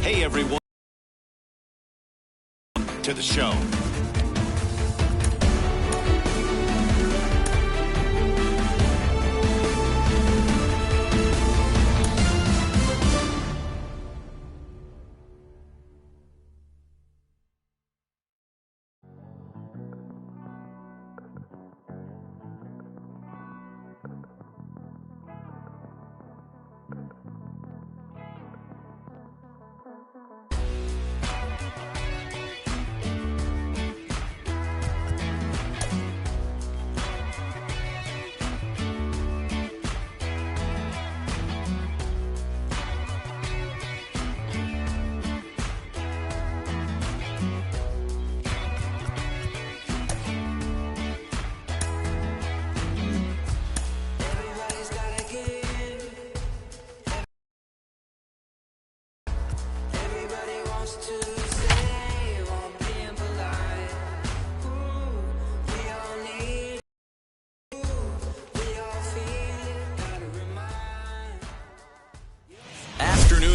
Hey, everyone, to the show.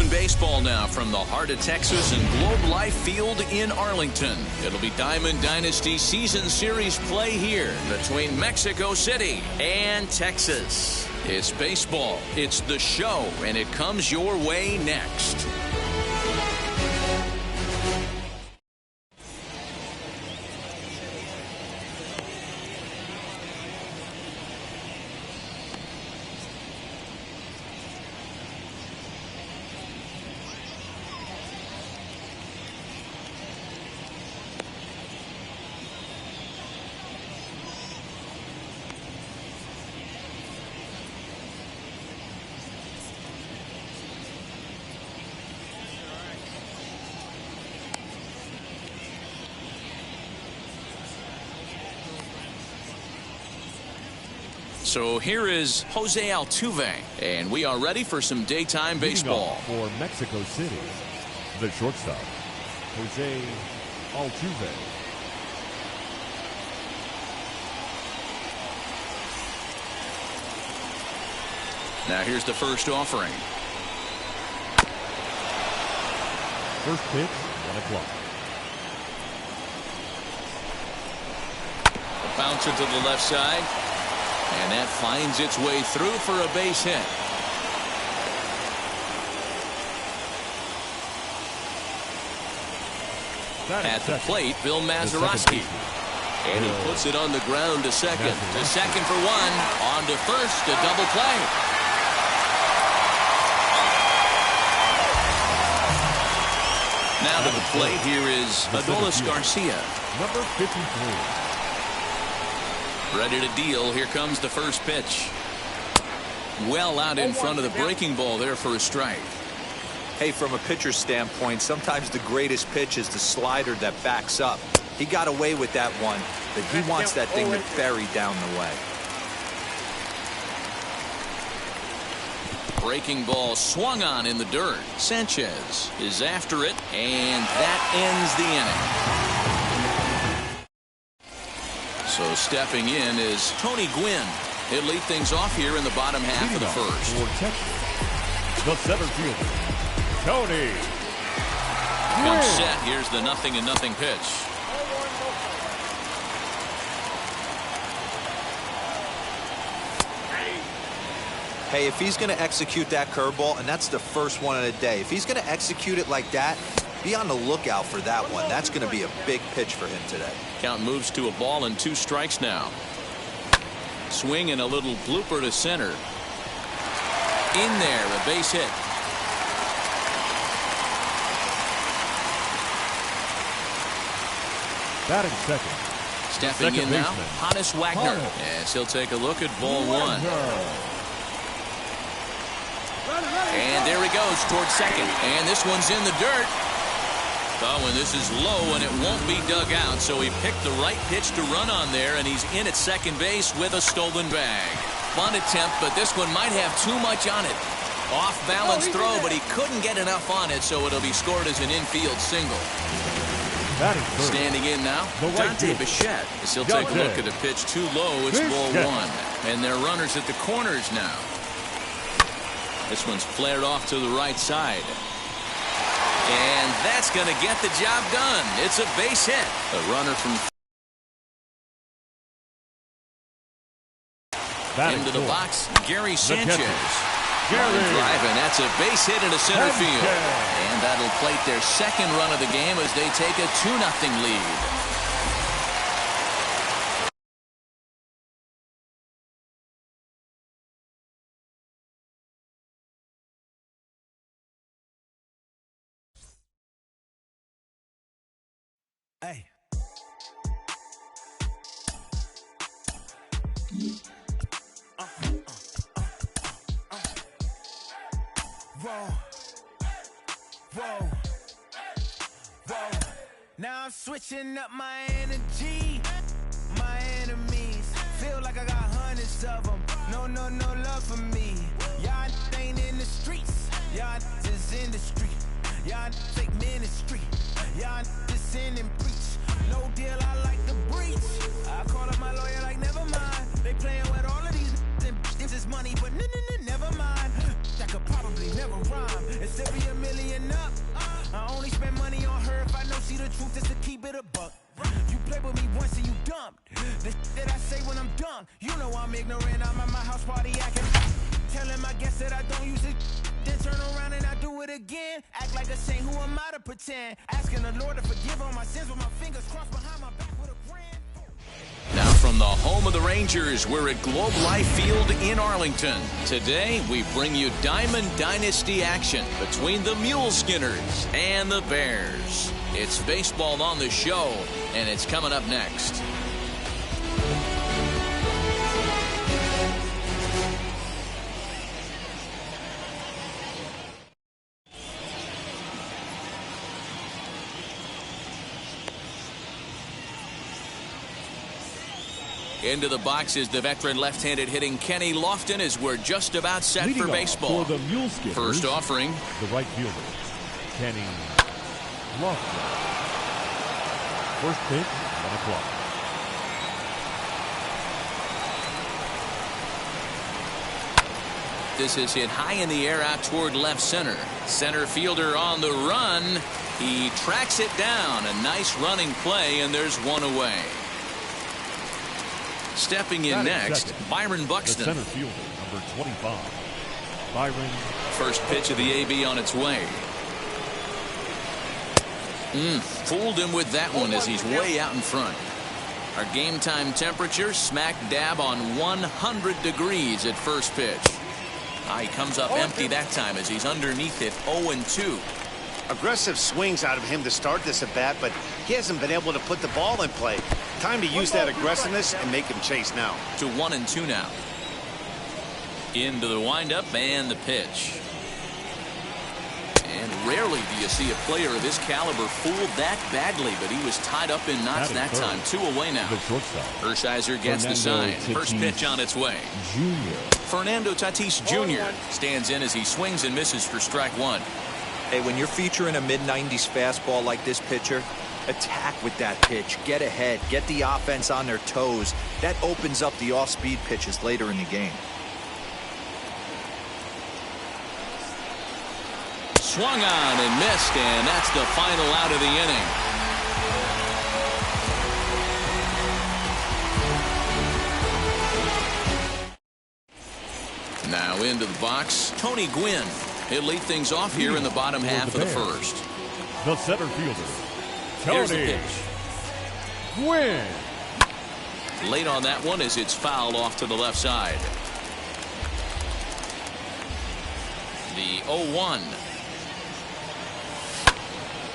Baseball now from the heart of Texas and Globe Life Field in Arlington. It'll be Diamond Dynasty Season Series play here between Mexico City and Texas. It's baseball, it's the show, and it comes your way next. So here is Jose Altuve, and we are ready for some daytime baseball. For Mexico City, the shortstop, Jose Altuve. Now here's the first offering. First pitch, 1 o'clock. A bouncer to the left side. And that finds its way through for a base hit. At the plate, Bill Mazeroski. And he puts it on the ground to second. To second for one. On to first, a double play. Now to the plate, here is Adolis Garcia. Number 53. Ready to deal. Here comes the first pitch. Well out in front of the breaking ball there for a strike. Hey, from a pitcher's standpoint, sometimes the greatest pitch is the slider that backs up. He got away with that one, but he wants that thing to bury down the way. Breaking ball swung on in the dirt. Sanchez is after it, and that ends the inning. So stepping in is Tony Gwynn. He'll lead things off here in the bottom half of the first. For Texas, the center fielder, Tony Comes set. Here's the 0-0 pitch. Hey, if he's going to execute that curveball, and that's the first one of the day, if he's going to execute it like that, be on the lookout for that one. That's going to be a big pitch for him today. Count moves to a ball and 2 strikes now. Swing and a little blooper to center. In there, a base hit. Batting second. Stepping in now, Honus Wagner. Yes, he'll take a look at ball 1. And there he goes towards second. And this one's in the dirt. Oh, and this is low, and it won't be dug out. So he picked the right pitch to run on there, and he's in at second base with a stolen bag. Fun attempt, but this one might have too much on it. Off-balance throw, but he couldn't get enough on it, so it'll be scored as an infield single. Standing in now, Dante Bichette. As he'll take a look at the pitch too low. It's ball 1. And they're runners at the corners now. This one's flared off to the right side. And that's going to get the job done. It's a base hit. A runner from into the box, Gary Sanchez. Driving, that's a base hit into center field. And that'll plate their second run of the game as they take a 2-0 lead. Hey. Whoa. Now I'm switching up my energy. My enemies feel like I got hundreds of them. No love for me. Y'all ain't in the streets. Y'all just in the street. Y'all take ministry. Y'all just sin and preach. No deal, I like the breach. I call up my lawyer like, never mind. They playing with all of these and this is money, but never mind. That could probably never rhyme. And still be $1 million up. I only spend money on her if I know she the truth, just to keep it a buck. You play with me once and you dumped. The that I say when I'm done, you know I'm ignorant. I'm at my house party acting. Telling my guests that I don't use it. Then turn around and I do it again. Act like a saint, who am I to pretend? Asking the Lord to forgive all my sins with my fingers crossed behind my back with a grand. Now from the home of the Rangers, we're at Globe Life Field in Arlington. Today, we bring you Diamond Dynasty action between the Mule Skinners and the Bears. It's baseball on the show, and it's coming up next. Into the box is the veteran left-handed hitting Kenny Lofton as we're just about set Leading for baseball. For the Mule Skinners, first offering. The right fielder, Kenny Lofton. First pitch on the clock. This is hit high in the air out toward left center. Center fielder on the run. He tracks it down. A nice running play, and there's one away. Stepping in next, Byron Buxton. The center fielder, number 25, Byron. First pitch of the AB on its way. Fooled him with that one as he's way out in front. Our game time temperature smack dab on 100 degrees at first pitch. He comes up empty that time as he's underneath it 0-2. Aggressive swings out of him to start this at bat, but he hasn't been able to put the ball in play. Time to use that aggressiveness and make him chase now. To 1-2 now. Into the windup and the pitch. And rarely do you see a player of this caliber fooled that badly, but he was tied up in knots that time. 2 away now. Hershiser gets the sign. First pitch on its way. Fernando Tatis Jr. stands in as he swings and misses for strike one. Hey, when you're featuring a mid-90s fastball like this pitcher, attack with that pitch. Get ahead. Get the offense on their toes. That opens up the off-speed pitches later in the game. Swung on and missed, and that's the final out of the inning. Now into the box, Tony Gwynn. He'll lead things off here in the bottom half of the first. The center fielder, Here's the Tony pitch. Gwynn. Late on that one as it's fouled off to the left side. The 0-1.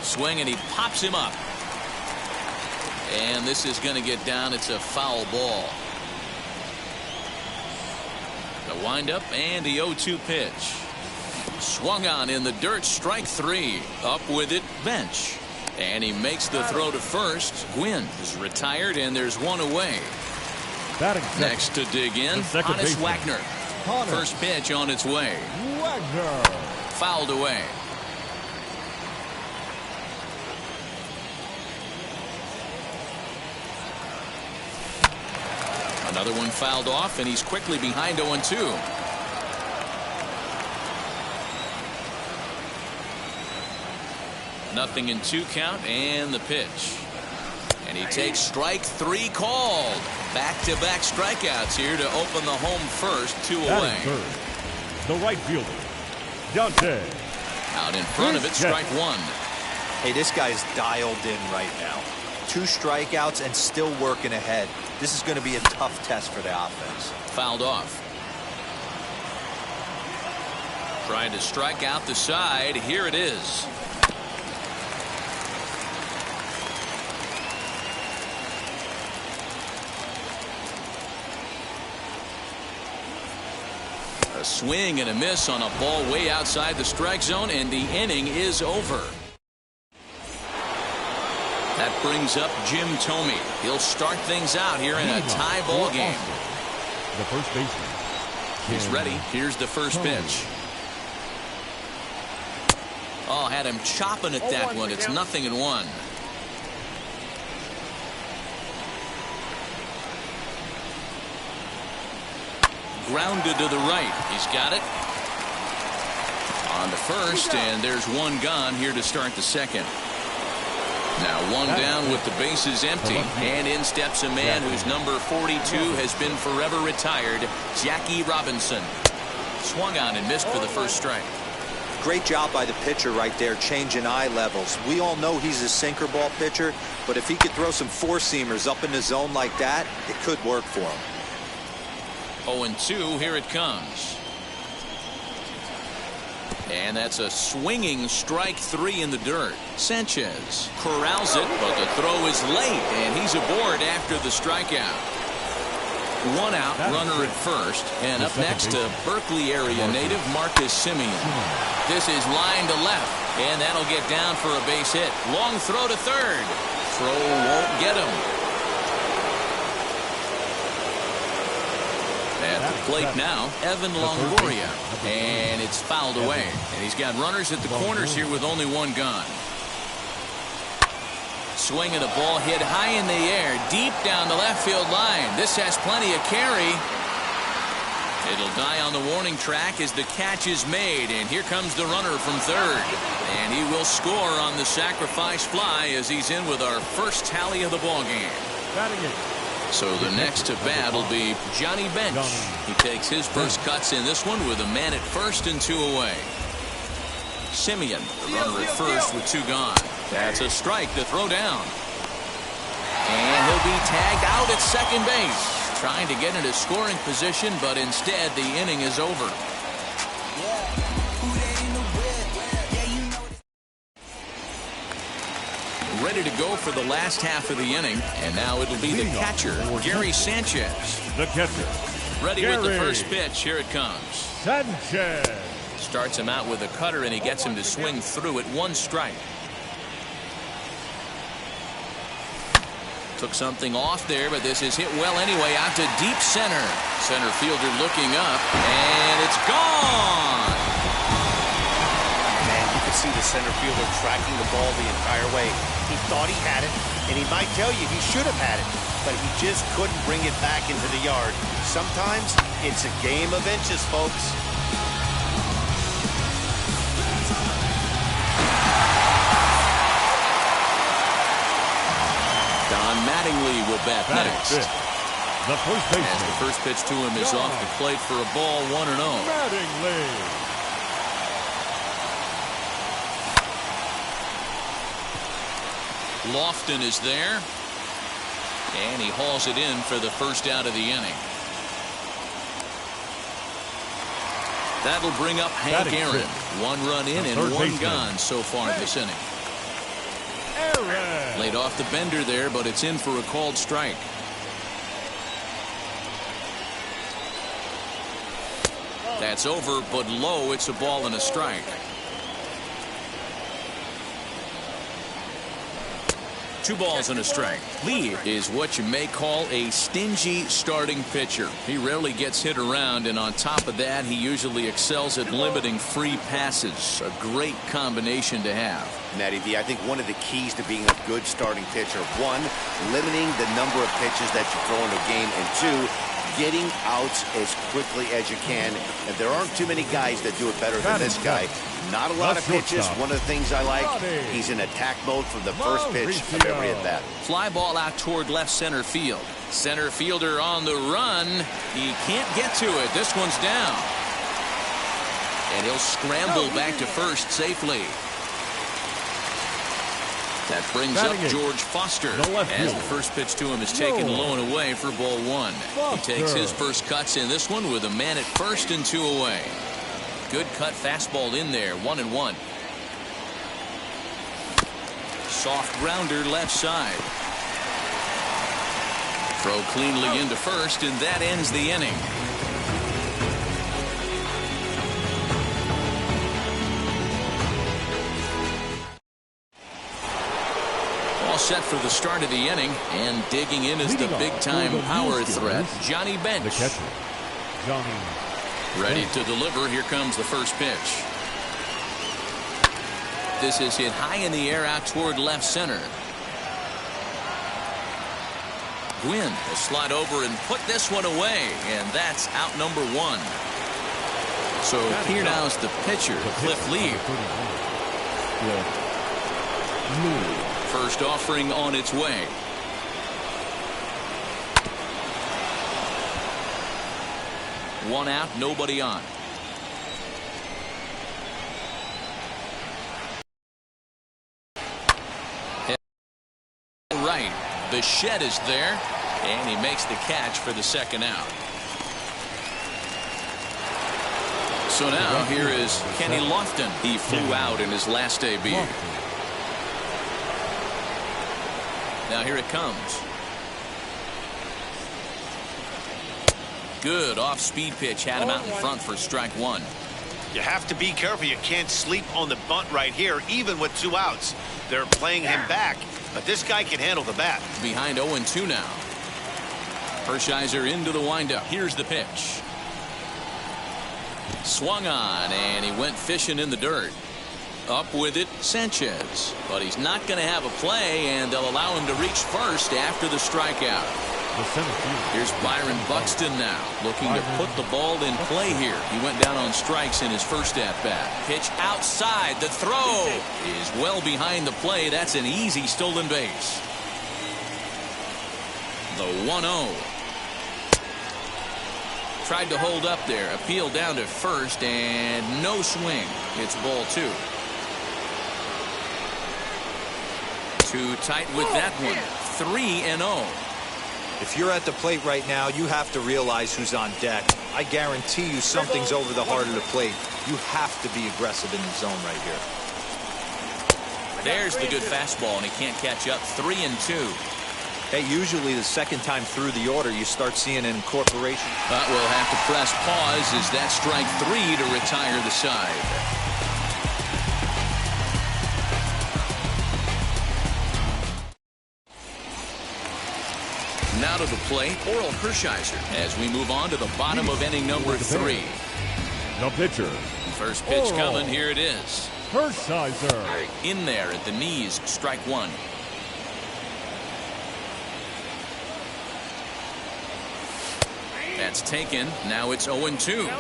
Swing, and he pops him up. And this is going to get down. It's a foul ball. The windup and the 0-2 pitch. Swung on in the dirt, strike three. Up with it, bench. And he makes the throw to first. Gwynn is retired, and there's one away. Next to dig in, Honus Wagner. First pitch on its way. Wagner. Fouled away. Another one fouled off, and he's quickly behind 0-2. 0-2 count and the pitch. And he takes strike 3 called. Back-to-back strikeouts here to open the home first, 2 away. Third, the right fielder, Dante. Out in front of it, strike 1. Hey, this guy's dialed in right now. 2 strikeouts and still working ahead. This is going to be a tough test for the offense. Fouled off. Trying to strike out the side. Here it is. A swing and a miss on a ball way outside the strike zone, and the inning is over. That brings up Jim Thome. He'll start things out here in a tie ball game. The first baseman. He's ready. Here's the first pitch. Oh, had him chopping at that one. It's 0-1. Grounded to the right. He's got it. On to first, and there's one gone here to start the second. Now one down with the bases empty, and in steps a man whose number 42 has been forever retired, Jackie Robinson. Swung on and missed for the first strike. Great job by the pitcher right there, changing eye levels. We all know he's a sinker ball pitcher, but if he could throw some four-seamers up in the zone like that, it could work for him. 0-2, here it comes. And that's a swinging strike 3 in the dirt. Sanchez corrals it, but the throw is late, and he's aboard after the strikeout. 1 out, runner at first, and up next to Berkeley area native Marcus Semien. This is line to left, and that'll get down for a base hit. Long throw to third. Throw won't get him. At the plate now, Evan Longoria, and it's fouled away. And he's got runners at the corners here with only one gone. Swing of the ball hit high in the air, deep down the left field line. This has plenty of carry. It'll die on the warning track as the catch is made, and here comes the runner from third. And he will score on the sacrifice fly as he's in with our first tally of the ball game. So the next to bat will be Johnny Bench. He takes his first cuts in this one with a man at first and 2 away. Semien, the runner at first with 2 gone. That's a strike to throw down. And he'll be tagged out at second base. Trying to get into scoring position, but instead the inning is over. Ready to go for the last half of the inning, and now it'll be the catcher, Gary Sanchez. The catcher. Ready with the first pitch. Here it comes. Sanchez. Starts him out with a cutter, and he gets him to swing through at 1 strike. Took something off there, but this is hit well anyway, out to deep center. Center fielder looking up, and it's gone. Man, you can see the center fielder tracking the ball the entire way. He thought he had it, and he might tell you he should have had it, but he just couldn't bring it back into the yard. Sometimes it's a game of inches, folks. Don Mattingly will bat next. The first baseman. As the first pitch to him is off the plate for a ball, 1-0. Mattingly. Lofton is there, and he hauls it in for the first out of the inning. That'll bring up Hank Aaron. 1 run in and 1 gone so far in this inning. Laid off the bender there, but it's in for a called strike. That's over, but low. It's a ball and a strike. 2 balls and a strike. Lee is what you may call a stingy starting pitcher. He rarely gets hit around, and on top of that, he usually excels at limiting free passes. A great combination to have. Natty D, I think one of the keys to being a good starting pitcher, 1, limiting the number of pitches that you throw in a game, and 2, getting outs as quickly as you can. And there aren't too many guys that do it better than this guy. Not a lot of pitches. One of the things I like, he's in attack mode from the first pitch of every at bat. Fly ball out toward left center field. Center fielder on the run. He can't get to it. This one's down. And he'll scramble back to first safely. That brings up George Foster as the first pitch to him is taken low and away for ball one. He takes his first cuts in this one with a man at first and 2 away. Good cut fastball in there, 1-1. Soft grounder left side. Throw cleanly into first, and that ends the inning. All set for the start of the inning, and digging in is the big-time power threat, Johnny Bench. The catcher, Johnny. Ready to deliver. Here comes the first pitch. This is hit high in the air out toward left center. Gwynn will slide over and put this one away, and that's out number 1. So here now is the pitcher, Cliff Lee. First offering on its way. One out, nobody on. Right, the shed is there, and he makes the catch for the second out. So now here is Kenny Lofton. He flew out in his last debut. Now here it comes. Good off-speed pitch, had him out in front for strike 1. You have to be careful. You can't sleep on the bunt right here, even with 2 outs. They're playing him back, but this guy can handle the bat. Behind 0-2 now. Hershiser into the windup. Here's the pitch. Swung on, and he went fishing in the dirt. Up with it, Sanchez. But he's not going to have a play, and they'll allow him to reach first after the strikeout. Here's Byron Buxton now, looking to put the ball in play here. He went down on strikes in his first at-bat. Pitch outside. The throw is well behind the play. That's an easy stolen base. The 1-0. Tried to hold up there. Appeal down to first, and no swing. It's ball 2. Too tight with that one. 3-0. If you're at the plate right now, you have to realize who's on deck. I guarantee you something's over the heart of the plate. You have to be aggressive in the zone right here. There's the good fastball, and he can't catch up. 3-2. Hey, usually the second time through the order, you start seeing an incorporation. But we'll have to press pause as that strike 3 to retire the side. Now to the plate, Orel Hershiser, as we move on to the bottom of inning number 3. The pitcher. First pitch coming. Here it is. Hershiser. In there at the knees, strike 1. That's taken. Now it's 0-2.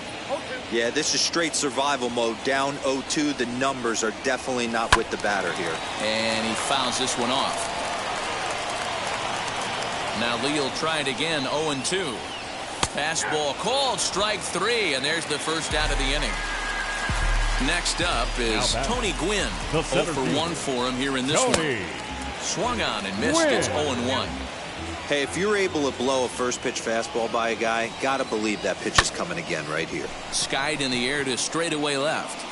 Yeah, this is straight survival mode. Down 0-2. The numbers are definitely not with the batter here. And he fouls this one off. Now Lee will try it again. 0-2. Fastball called. Strike 3. And there's the first out of the inning. Next up is Tony Gwynn. 0 for 1 for him here in this one. Swung on and missed. It's 0-1. Hey, if you're able to blow a first pitch fastball by a guy, gotta believe that pitch is coming again right here. Skied in the air to straightaway left.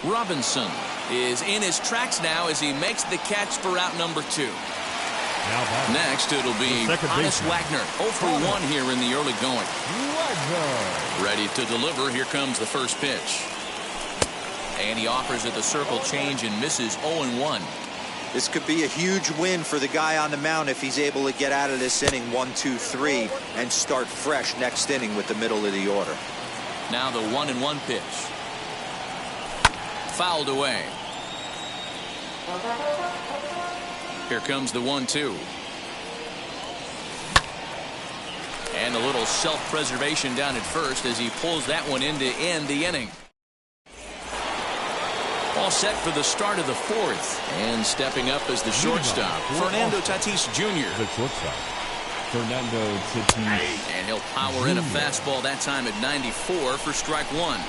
Robinson is in his tracks now as he makes the catch for out number 2. Next, it'll be Honus Wagner. 0 for 1 here in the early going. Ready to deliver. Here comes the first pitch. And he offers it the circle change and misses. 0-1. This could be a huge win for the guy on the mound if he's able to get out of this inning 1-2-3 and start fresh next inning with the middle of the order. Now the 1-1 pitch. Fouled away. Here comes the 1-2. And a little self-preservation down at first as he pulls that one in to end the inning. All set for the start of the fourth. And stepping up as the shortstop, Fernando Tatis Jr. The shortstop, Fernando Tatis. And he'll power in a fastball that time at 94 for strike one.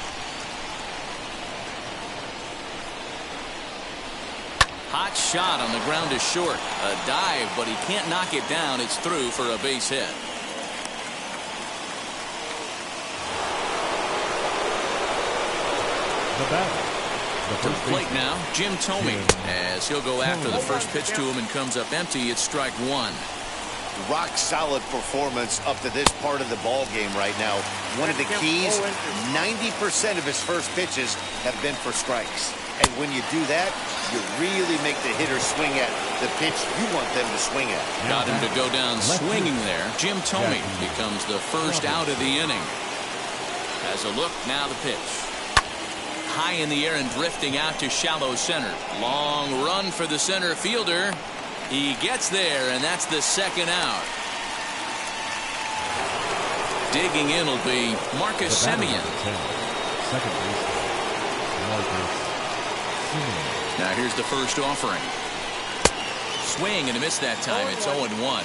Hot shot on the ground is short. A dive, but he can't knock it down. It's through for a base hit. The batter. To the plate now, Jim Thome, as he'll go after the first pitch to him and comes up empty. It's strike one. Rock solid performance up to this part of the ball game right now. One of the keys, 90% of his first pitches have been for strikes. And when you do that, you really make the hitter swing at the pitch you want them to swing at. Got him to go down swinging there. Jim Thome becomes the first out of the inning. As a look, now the pitch. High in the air and drifting out to shallow center. Long run for the center fielder. He gets there, and that's the second out. Digging in will be Marcus Semien. Second base, Marcus Semien. Now here's the first offering. Swing and a miss that time. It's 0-1.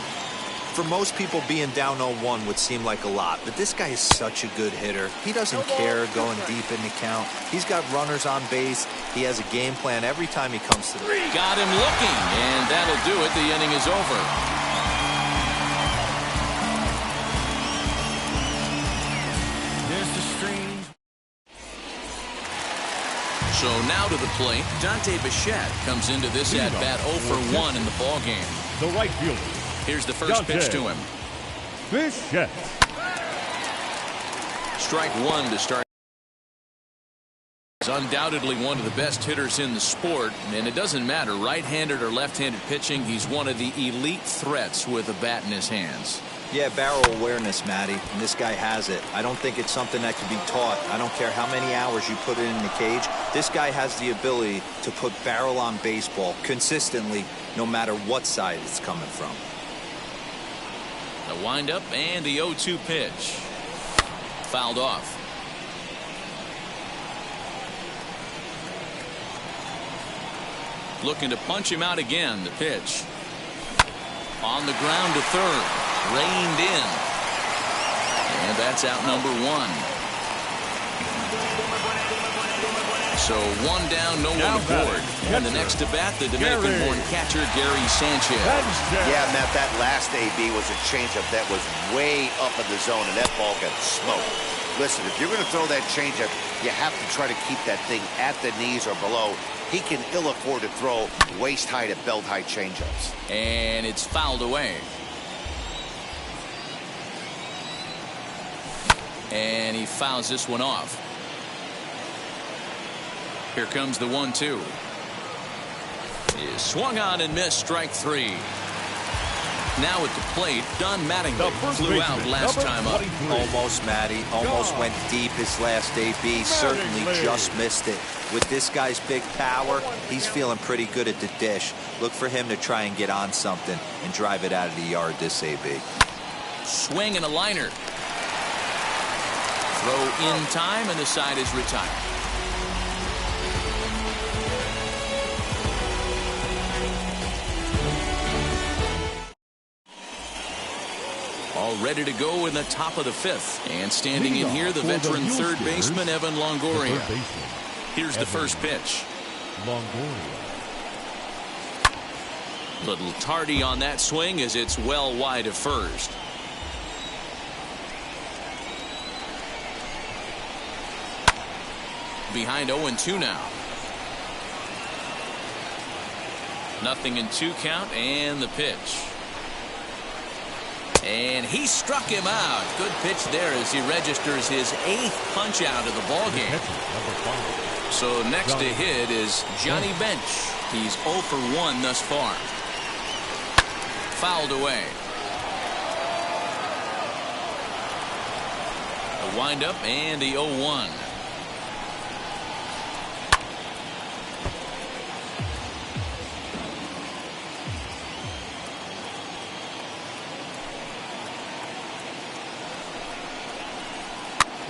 For most people, being down 0-1 would seem like a lot, but this guy is such a good hitter. He doesn't care going deep in the count. He's got runners on base. He has a game plan every time he comes to the plate. Got him looking, and that'll do it. The inning is over. There's the stream. So now to the plate, Dante Bichette comes into this at-bat 0 for 1 in the ballgame. The right fielder. Here's the first pitch to him. Bichette. Strike one to start. He's undoubtedly one of the best hitters in the sport, and it doesn't matter right-handed or left-handed pitching. He's one of the elite threats with a bat in his hands. Yeah, barrel awareness, Matty, and this guy has it. I don't think it's something that can be taught. I don't care how many hours you put it in the cage. This guy has the ability to put barrel on baseball consistently, no matter what side it's coming from. The windup and the 0-2 pitch. Fouled off. Looking to punch him out again. The pitch. On the ground to third. Reined in. And that's out number one. So one down, no one aboard. And the next to bat, the Dominican-born catcher, Gary Sanchez. Yeah, Matt, that last AB was a changeup that was way up in the zone, and that ball got smoked. Listen, if you're going to throw that changeup, you have to try to keep that thing at the knees or below. He can ill afford to throw waist-high to belt-high changeups. And it's fouled away. And he fouls this one off. Here comes the 1-2. Is swung on and missed, strike three. Now at the plate, Don Mattingly flew out last time up. Almost, Matty. Almost went deep his last AB. Certainly just missed it. With this guy's big power, he's feeling pretty good at the dish. Look for him to try and get on something and drive it out of the yard this AB. Swing and a liner. Throw in time, and the side is retired. All ready to go in the top of the fifth. And standing in here, the veteran third baseman, Evan Longoria. Here's the first pitch. Longoria. Little tardy on that swing as it's well wide of first. Behind 0-2 now. Nothing in 2 count, and the pitch. And he struck him out. Good pitch there as he registers his 8th punch out of the ball game. So next to hit is Johnny Bench. He's 0 for 1 thus far. Fouled away. The windup and the 0-1.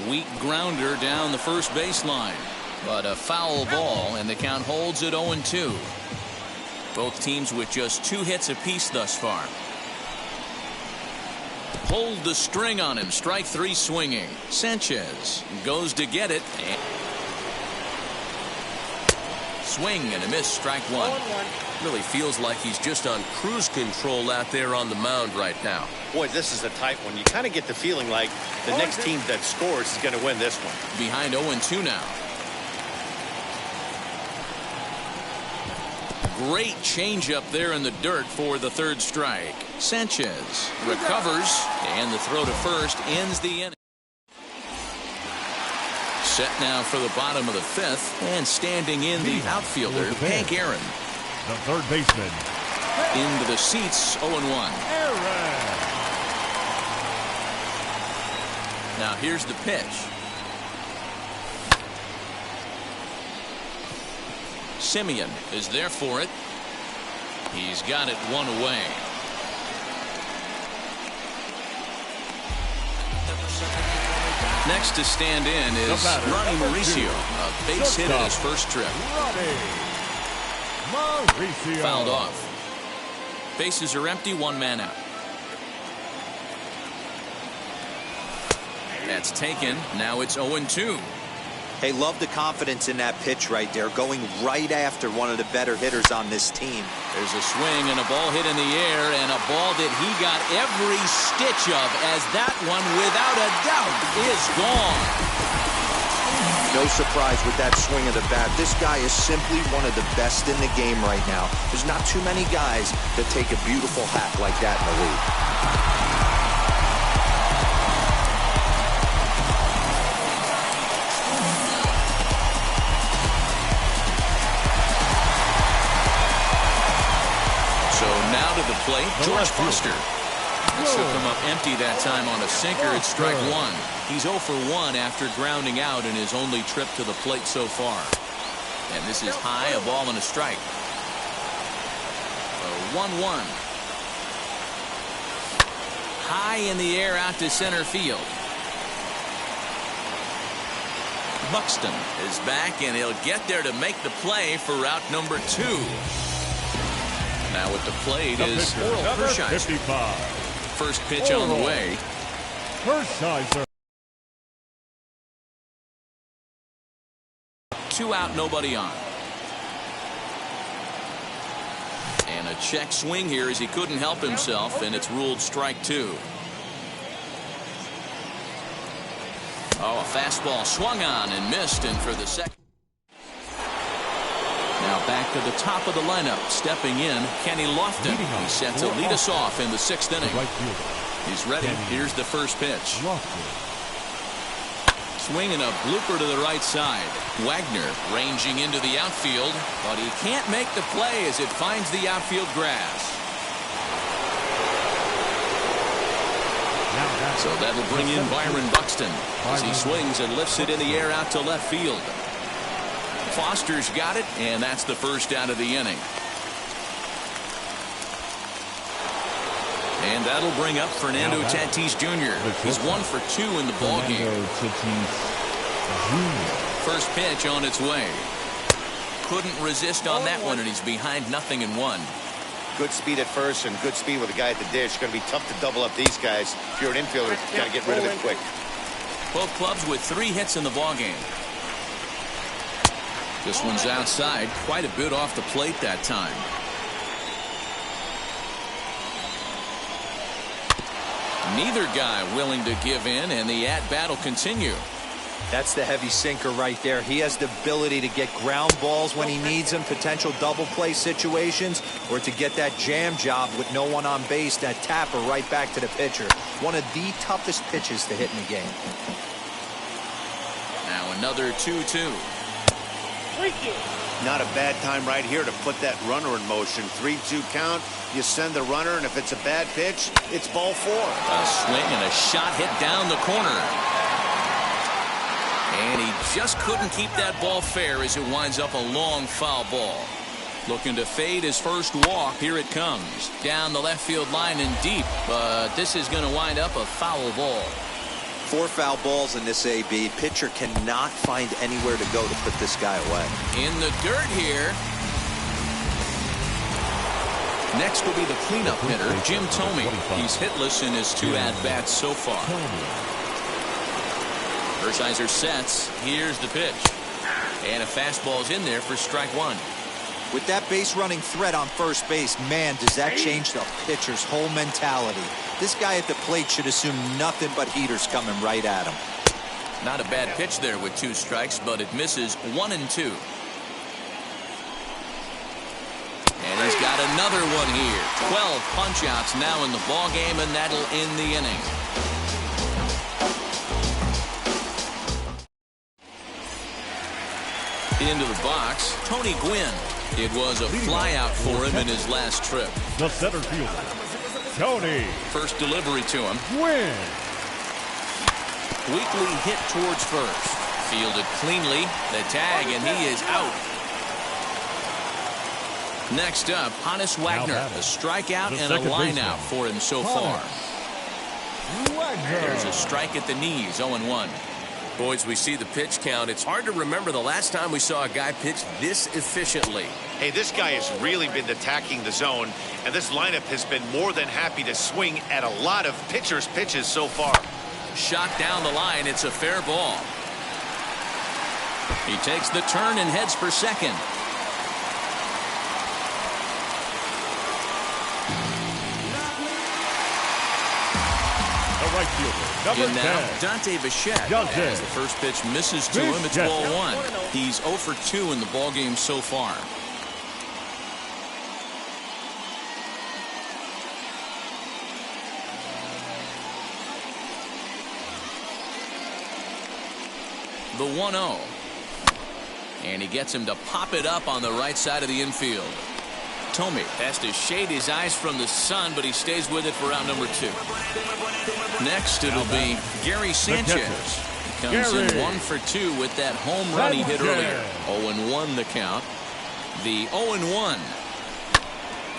Weak grounder down the first baseline. But a foul ball, and the count holds at 0-2. Both teams with just 2 hits apiece thus far. Pulled the string on him. Strike 3 swinging. Sanchez goes to get it. And swing and a miss. Strike 1. Really feels like he's just on cruise control out there on the mound right now. Boy, this is a tight one. You kind of get the feeling like the next team that scores is going to win this one. Behind 0-2 now. Great changeup there in the dirt for the 3rd strike. Sanchez recovers, and the throw to first ends the inning. Set now for the bottom of the 5th, and standing in the outfielder, Hank Aaron. The third baseman. Into the seats, 0-1. Aaron. Now here's the pitch. Simeon is there for it. He's got it 1 away. Next to stand in is Ronnie Mauricio, a base hit in his first trip. Mauricio. Fouled off. Bases are empty, 1 man out. That's taken. Now it's 0-2. Hey, love the confidence in that pitch right there, going right after one of the better hitters on this team. There's a swing and a ball hit in the air, and a ball that he got every stitch of, as that one, without a doubt, is gone. No surprise with that swing of the bat. This guy is simply one of the best in the game right now. There's not too many guys that take a beautiful hack like that in the league. To the plate, George Foster. This will come up empty that time on a sinker. It's strike 1. He's 0 for 1 after grounding out in his only trip to the plate so far. And this is high, a ball and a strike. 1-1. High in the air out to center field. Buxton is back, and he'll get there to make the play for route number 2. Now at the plate is Orel Hershiser. First pitch on the way. Hershiser. 2 out, nobody on. And a check swing here as he couldn't help himself, and it's ruled strike 2. Oh, a fastball swung on and missed, and for the second. Now back to the top of the lineup. Stepping in, Kenny Lofton. He's set to lead us off in the 6th inning. He's ready. Here's the first pitch. Swinging a blooper to the right side. Wagner ranging into the outfield, but he can't make the play as it finds the outfield grass. So that'll bring in Byron Buxton as he swings and lifts it in the air out to left field. Foster's got it, and that's the first out of the inning. And that'll bring up Fernando Tatis Jr. He's 1 for 2 in the ballgame. First pitch on its way. Couldn't resist on that one, and he's behind 0-1. Good speed at first and good speed with a guy at the dish. It's going to be tough to double up these guys. If you're an infielder, you got to get rid of it quick. Both clubs with 3 hits in the ballgame. This one's outside, quite a bit off the plate that time. Neither guy willing to give in, and the at-bat will continue. That's the heavy sinker right there. He has the ability to get ground balls when he needs them, potential double play situations, or to get that jam job with no one on base, that tapper right back to the pitcher. One of the toughest pitches to hit in the game. Now another 2-2. Not a bad time right here to put that runner in motion. 3-2 count. You send the runner, and if it's a bad pitch, it's ball 4. A swing and a shot hit down the corner. And he just couldn't keep that ball fair as it winds up a long foul ball. Looking to fade his first walk. Here it comes. Down the left field line and deep. But this is going to wind up a foul ball. 4 foul balls in this AB. Pitcher cannot find anywhere to go to put this guy away. In the dirt here. Next will be the cleanup hitter, Jim Thome. He's hitless in his 2 at-bats so far. Hershiser sets. Here's the pitch. And a fastball's in there for strike 1. With that base running threat on first base, man, does that change the pitcher's whole mentality. This guy at the plate should assume nothing but heaters coming right at him. Not a bad pitch there with 2 strikes, but it misses 1 and 2. And he's got another one here. 12 punch-outs now in the ball game, and that'll end the inning. Into the box, Tony Gwynn. It was a flyout for him in his last trip. The center fielder, Tony. First delivery to him. Gwynn. Weakly hit towards first. Fielded cleanly. The tag, and he is out. Next up, Honus Wagner. A strikeout and a lineout for him so far. There's a strike at the knees, 0-1. Boys, we see the pitch count. It's hard to remember the last time we saw a guy pitch this efficiently. Hey, this guy has really been attacking the zone, and this lineup has been more than happy to swing at a lot of pitchers' pitches so far. Shot down the line. It's a fair ball. He takes the turn and heads for second. Right fielder, in now, Dante Bichette. As the first pitch misses to him, it's ball 1. He's 0 for 2 in the ball game so far. The 1-0. And he gets him to pop it up on the right side of the infield. Thome has to shade his eyes from the sun, but he stays with it for out number 2. Next, it'll be Gary Sanchez. He comes in 1 for 2 with that home run he hit earlier. 0-1 the count. The 0-1.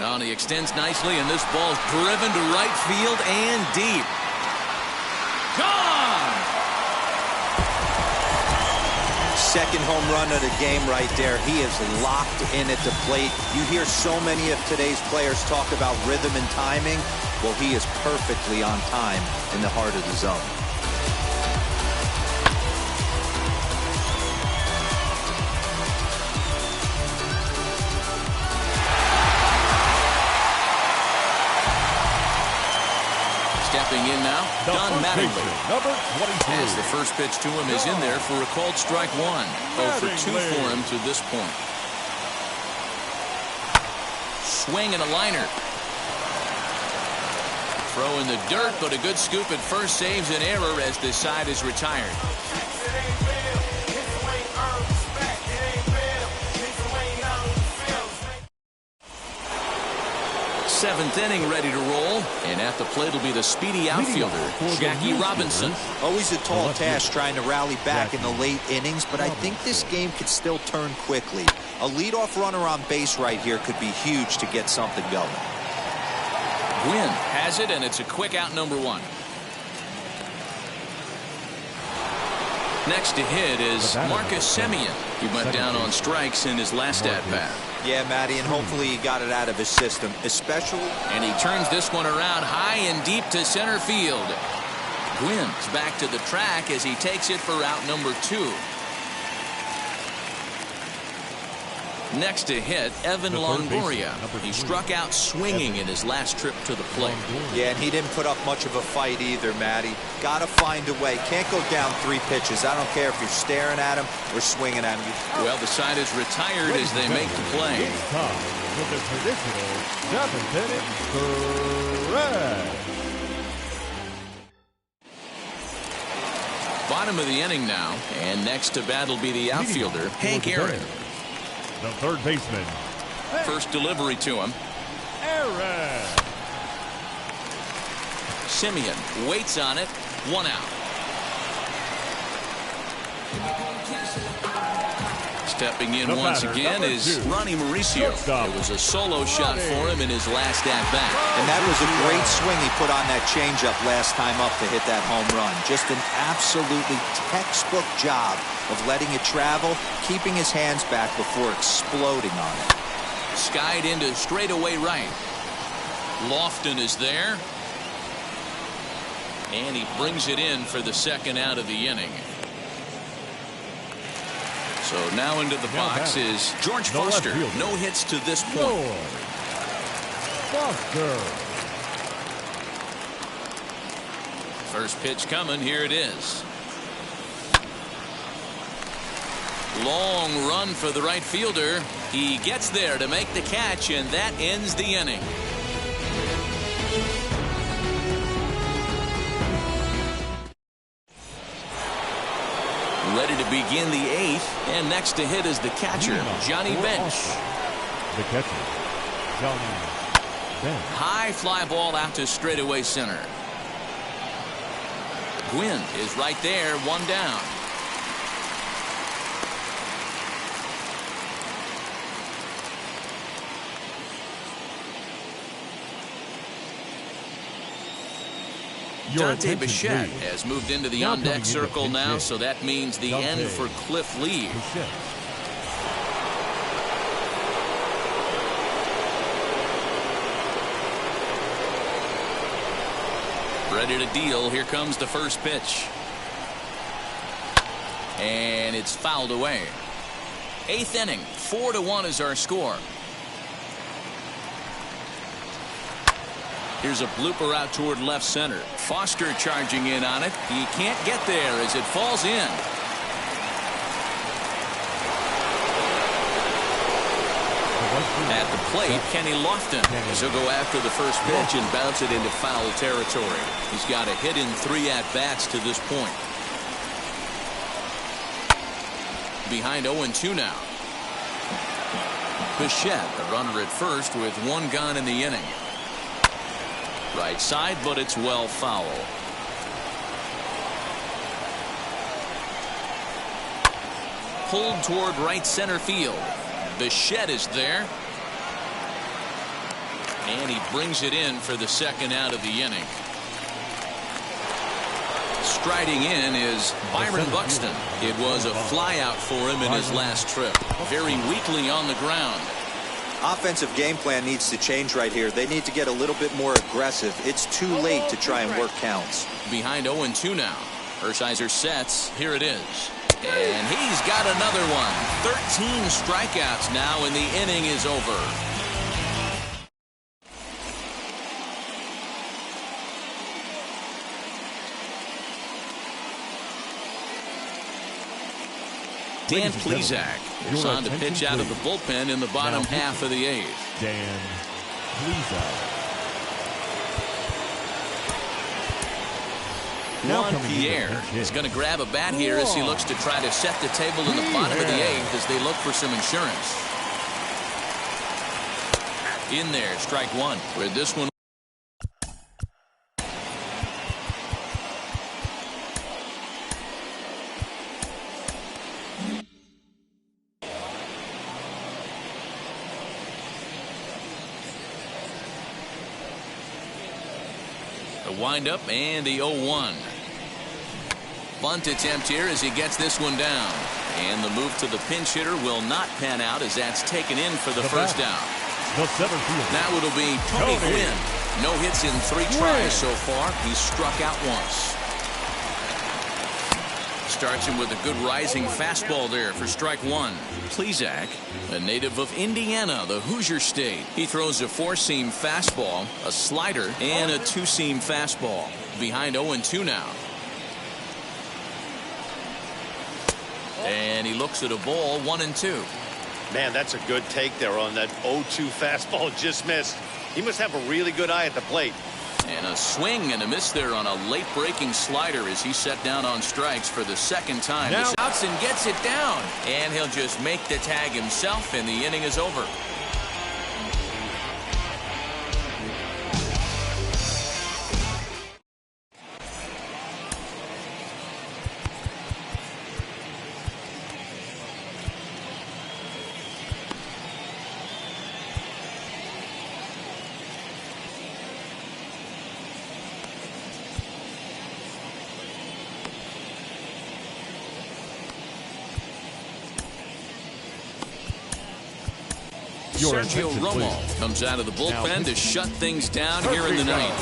Now he extends nicely, and this ball's driven to right field and deep. Gone! Second home run of the game right there. He is locked in at the plate. You hear so many of today's players talk about rhythm and timing. Well, he is perfectly on time in the heart of the zone. Stepping in now, Don Mattingly. Number 22. As the first pitch to him is in there for a called strike 1. 0 for 2 for him to this point. Swing and a liner. Throw in the dirt, but a good scoop at first saves an error as this side is retired. Seventh inning ready to roll, and at the plate will be the speedy outfielder, Jackie Robinson. Always a tall task trying to rally back in the late innings, but I think this game could still turn quickly. A leadoff runner on base right here could be huge to get something going. Gwynn has it, and it's a quick out number 1. Next to hit is Marcus Semien. He went down on strikes in his last at-bat. Yeah, Matty, and hopefully he got it out of his system, especially. And he turns this one around high and deep to center field. Gwynn's back to the track as he takes it for out number 2. Next to hit, Evan Longoria. He struck out swinging in his last trip to the plate. Yeah, and he didn't put up much of a fight either, Matty. Got to find a way. Can't go down 3 pitches. I don't care if you're staring at him or swinging at him. Well, the side is retired as they make the play. It's time for the traditional 7th inning stretch. Bottom of the inning now, and next to bat will be the outfielder, Hank Aaron. The third baseman. First delivery to him. Aaron. Semien waits on it. 1 out. Stepping in once again is Ronnie Mauricio. It was a solo shot for him in his last at-bat. And that was a great swing he put on that changeup last time up to hit that home run. Just an absolutely textbook job of letting it travel, keeping his hands back before exploding on it. Skied into straightaway right. Lofton is there. And he brings it in for the second out of the inning. So now into the box is George Foster. No hits to this point. Foster. First pitch coming. Here it is. Long run for the right fielder. He gets there to make the catch, and that ends the inning. Ready to begin the eighth, and next to hit is the catcher, Johnny Bench. The catcher, Johnny Bench. High fly ball out to straightaway center. Gwynn is right there, one down. Dante Bichette has moved into the on-deck circle now, so that means the end for Cliff Lee. Ready to deal. Here comes the first pitch. And it's fouled away. Eighth inning, 4-1 is our score. Here's a blooper out toward left center. Foster charging in on it. He can't get there as it falls in. At the plate, Kenny Lofton, as he'll go after the first pitch and bounce it into foul territory. He's got a hit in 3 at-bats to this point. Behind 0-2 now. Bichette, the runner at first with 1 gone in the inning. Right side, but it's well foul. Pulled toward right center field. Bichette is there. And he brings it in for the second out of the inning. Striding in is Byron Buxton. It was a fly out for him in his last trip. Very weakly on the ground. Offensive game plan needs to change right here. They need to get a little bit more aggressive. It's too late to try and work counts. Behind 0-2 now. Hershiser sets. Here it is. And he's got another one. 13 strikeouts now, and the inning is over. Dan Plesac is on to pitch out of the bullpen in the bottom half of the eighth. Dan Plesac. Juan Pierre is going to grab a bat here as he looks to try to set the table in the bottom of the eighth as they look for some insurance. In there, strike one. With this one. The windup and the 0-1. Bunt attempt here as he gets this one down. And the move to the pinch hitter will not pan out as that's taken in for the first down. Now it'll be Tony Gwynn. No hits in 3 tries so far. He's struck out once. Starts him with a good rising fastball there for strike one. Plesac, a native of Indiana, the Hoosier State. He throws a 4-seam fastball, a slider, and a 2-seam fastball. Behind 0-2 now. And he looks at a ball, 1-2. Man, that's a good take there on that 0-2 fastball. Just missed. He must have a really good eye at the plate. And a swing and a miss there on a late breaking slider as he set down on strikes for the second time. Now outs and gets it down. And he'll just make the tag himself, and the inning is over. your Sergio attention, Romo please. comes out of the bullpen to shut things down here in the Perfect. ninth.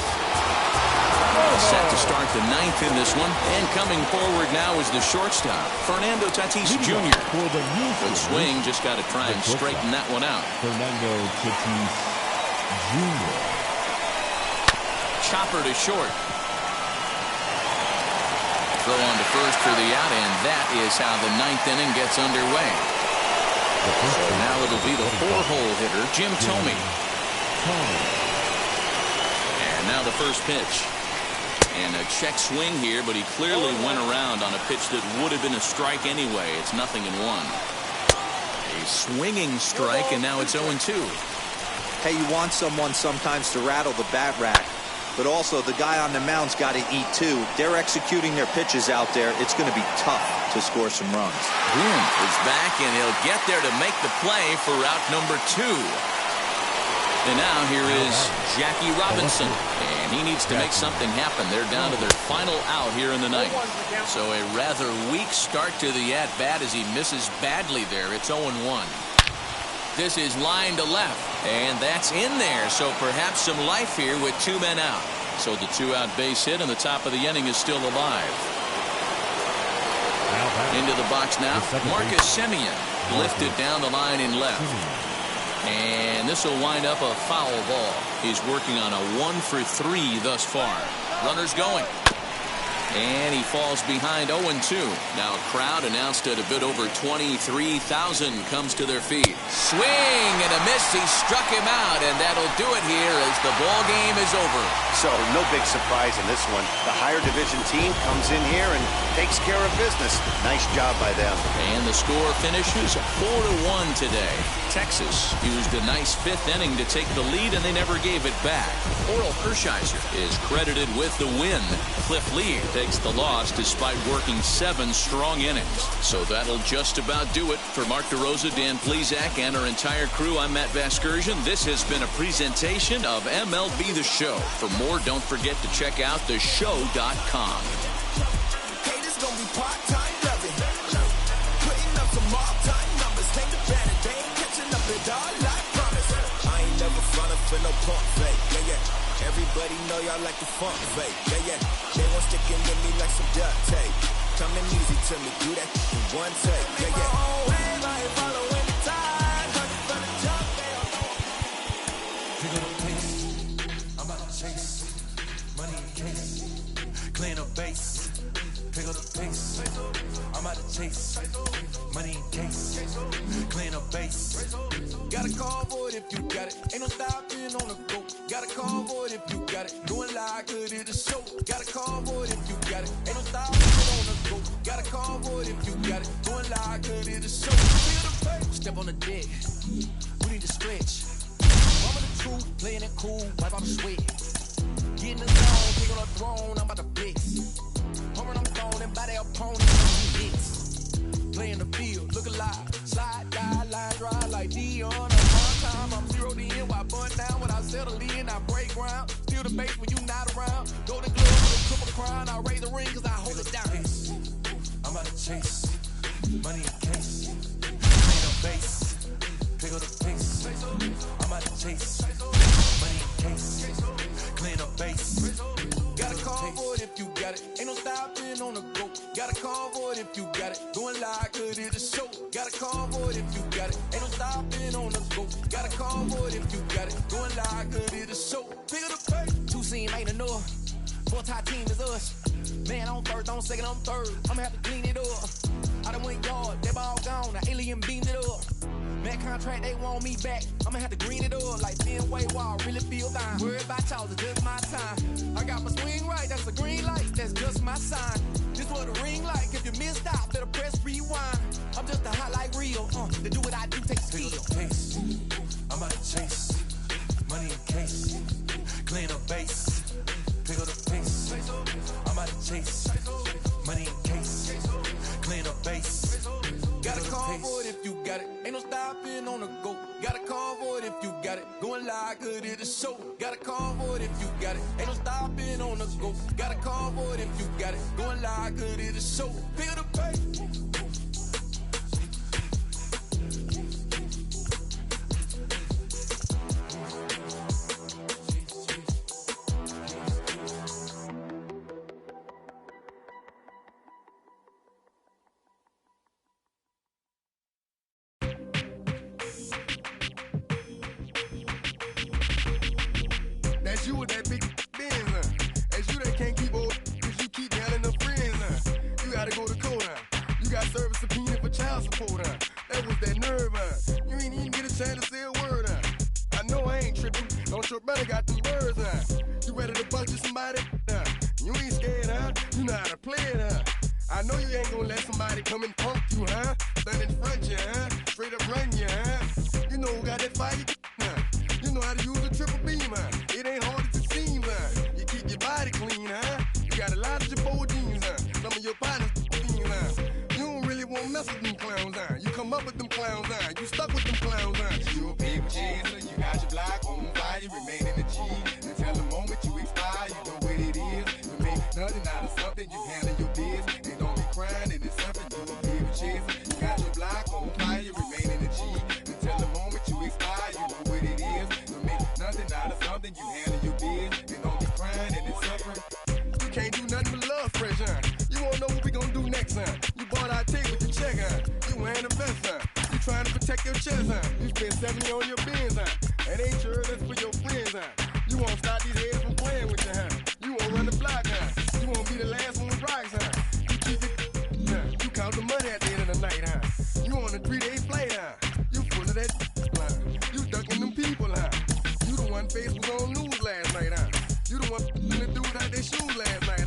Set to start the ninth in this one. And coming forward now is the shortstop, Fernando Tatis Jr. For the Good Newfield, swing, just got to try and straighten that one out. Fernando Tatis Jr. Chopper to short. Throw on to first for the out, and that is how the ninth inning gets underway. So now it'll be the 4-hole hitter, Jim Thome. And now the first pitch. And a check swing here, but he clearly went around on a pitch that would have been a strike anyway. It's 0-1. A swinging strike, and now it's 0-2. Hey, you want someone sometimes to rattle the bat rack, but also the guy on the mound's got to eat too. They're executing their pitches out there. It's going to be tough to score some runs. Boone is back, and he'll get there to make the play for route number 2. And now here is Jackie Robinson, and he needs to make something happen. They're down to their final out here in the ninth. So a rather weak start to the at-bat as he misses badly there. It's 0-1. This is line to left, and that's in there. So perhaps some life here with 2 men out. So the 2-out base hit, and the top of the inning is still alive. Into the box now, Marcus Semien lifted down the line in left. And this will wind up a foul ball. He's working on a 1-for-3 thus far. Runners going. And he falls behind 0-2. Now a crowd announced at a bit over 23,000 comes to their feet. Swing and a miss. He struck him out, and that'll do it here as the ball game is over. So no big surprise in this one. The higher division team comes in here and takes care of business. Nice job by them. And the score finishes 4-1 today. Texas used a nice 5th inning to take the lead, and they never gave it back. Oral Hershiser is credited with the win. Cliff Lee takes the loss despite working 7 strong innings. So that'll just about do it. For Mark DeRosa, Dan Plesac, and our entire crew, I'm Matt Vasgersian. This has been a presentation of MLB The Show. For more, don't forget to check out theshow.com. Hey, this gonna be part-time loving. Putting up some all-time numbers. Hang the banner, they ain't catching up at all, I promise. I ain't never frontin' for no pump fake. Yeah, yeah. Everybody know y'all like the funk fake. Yeah, yeah. They won't stick in with me like some duct tape. Coming easy to me, do that in one take. Yeah, yeah. Following the tide. From the jump, Pick up the pace. I'm about to chase. Money in case. Clean up base. Pick up the pace. I'm about to chase. Money in case. Clean up base. Got a call for it if you got it. Ain't no stopping on the go. Got a call for it if you got it. Going live, good at the show. Got a call for it if you got it. Ain't no stopping on the go. Got a call for it if you got it. Going live, good at the show. Step on the deck. We need to stretch. Mama the truth, playing it cool. Wipe out the sweat. Get in the zone, take on the throne. I'm about to flex. Home I'm throwing and by their opponent. Play in the field, look alive. Slide, die, line, drive like Dion. On one time, I'm zeroed in. While bun down when I settle in, I break ground. Steal the base when you not around. Golden glove with a triple crown. I raise the ring cause I hold it down. I'm about to chase. Money in case. Clean up base. Pick up the pace. I'm about to chase. Money in case. Clean up base. Got a call for it if you got it. Ain't no stopping on the go. Got a call for it if you got it. Going live, good at the show. Got a call for it if you got it. Ain't no stopping on the go. Got a call for it if you got it. Going live, good at the show. Pick up the pay. 2 team ain't enough. 4-tie team is us. Man, I'm first, I'm second, I'm third. I'ma have to clean it up. I done went yard, they ball gone. The alien beamed it up. Man contract, they want me back. I'ma have to green it up like Ben Way Wall. Really feel fine. Worried about y'all, it's just my time. I got my swing right, that's a green light. That's just my sign. This what a ring like. If you missed out, better press rewind. I'm just a highlight reel. To do what I do, take skill. Pick up the pace. I'm about to chase. Money in case. Clean up base. Pick up the pace. I'm about to chase. Money in case. Clean up base. Got a call for it if you got it. Ain't no stopping on the go. Got a call for it if you got it. Going live, good at the show. Got a call for it if you got it. Ain't no stopping on the go. Got a call for it if you got it. Going live, good at the show. Pick up the pace. That's you with that big Benz, That's you that can't keep old, cause you keep yelling her friends, You gotta go to court, You got service subpoena for child support, That was that nerve, You ain't even get a chance to say a word, I know I ain't tripping, don't your brother got them birds, You ready to bust you somebody, You ain't scared, You know how to play it, I know you ain't gonna let somebody come and punk you, Stand in front you, Straight up run you, You know who got that fire, You know how to use a triple beam, It ain't hard as it seems, You keep your body clean, You got a lot of your bold jeans, Some of your partners, You don't really want to mess with them clowns, You come up with them clowns, You stuck with them clowns, You a people chaser, you got your block on fire, you remain in the G. Until the moment you expire, you know what it is. You make nothing out of something, you handle your biz. And don't be crying, it is something, you a people chaser. You got your block on fire, you remain in the G. Until the moment you expire, you know what it is. You make nothing out of something, you handle your biz. And don't be crying, it is suffering. You can't do nothing but love fresh, You won't know what we gonna do next, You bought our tape with your check, You wearing a vest, You trying to protect your chest, You spend 70 on your bins, That ain't sure that's for your friends, You won't stop these heads from playing with you, You won't run the block, You won't be the last one with rocks, You keep it, You count the money at the end of the night, You on a 3-day flight, You full of that, You ducking them people, You the one face was on news last night, You the one the dudes out their shoes last night,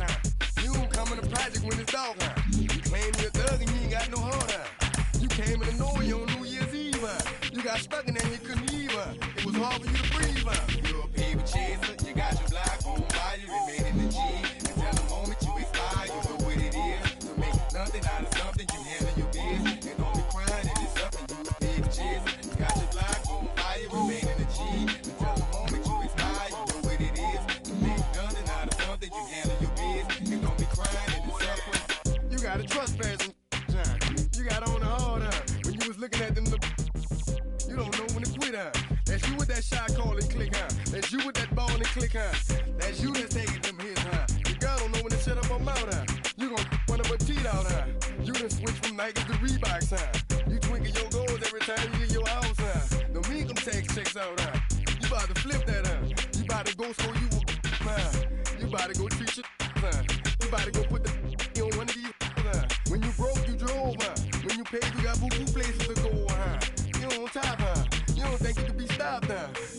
You don't come in the project when it's dark, You claim you're a thug and you ain't got no heart, You came in the Norway on New Year's Eve, You got stuck in there and you couldn't leave, It was hard for you to breathe, You're a paper chaser, you got your block on fire, you remain in the G. Until the moment you expire, you know what it is. To make nothing out of something, you handle your biz. And don't be crying, it is something, you a paper chaser. You got your block on fire, you remain in the G. Until the moment you expire, you know what it is. To make nothing out of something, you handle your biz. And don't be crying, it is suffering. You got a trespass and you got on the hard, when you was looking at them, you don't know when to quit, That's you with that shot call and click, That's you with that ball and click, That's you that's taking them hits, Your girl don't know when to shut up her mouth, You gon' one of her teeth out, You done switch from Nikes to Reeboks, You twinkle your goals every time you leave your house, Don't mean come tax checks out, You bout to flip that, You bout to go so you You bout to go treat your, You bout to go put the on one of these, When you broke, you drove, When you paid, you got boo-boo places to go, You on top, You don't think you can be stopped,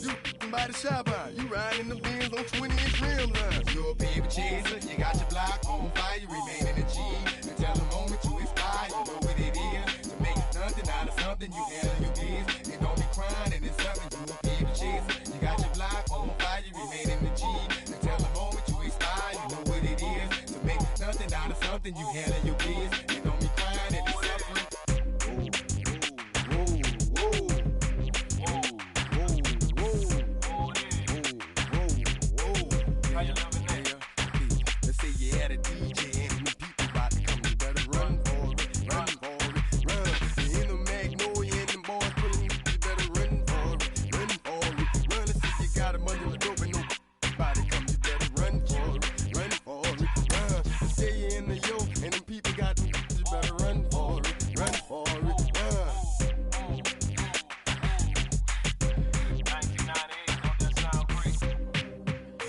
You by the shop, You riding in the Benz on 20-inch rims, You're a paper chaser, you got your block on fire, you remain in the G. Until the moment you expire, you know what it is. To make nothing out of something, you handle your biz. And don't be crying, and it's something, you a paper chaser. You got your block on fire, you remain in the G. Until the moment you expire, you know what it is. To make nothing out of something, you handle your biz. And don't be crying, and it's suffering. Let's say you had a DJ and people about to come, you better run for it, run for it, run. You in the Magnolia and them boys pulling you, you better run for it, run for it, run. Let's say you got a money with dope and nobody come, you better run for it, run for it, run. Let's say you in the yo and them people got them, you better run for it, run for it, run. 1998, don't that sound great?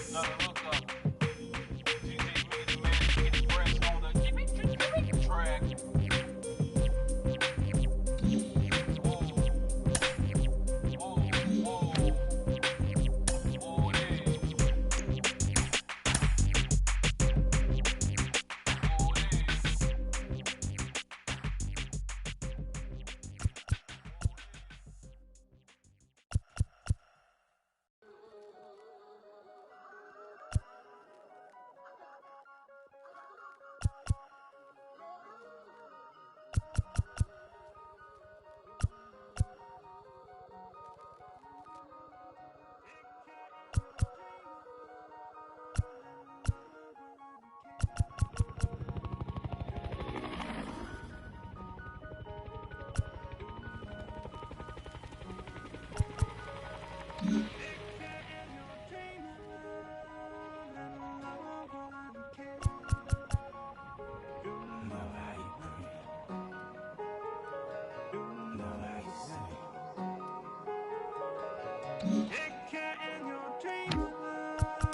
Another hookup. DJ Media Man, get the press on the track. Take care in your dream.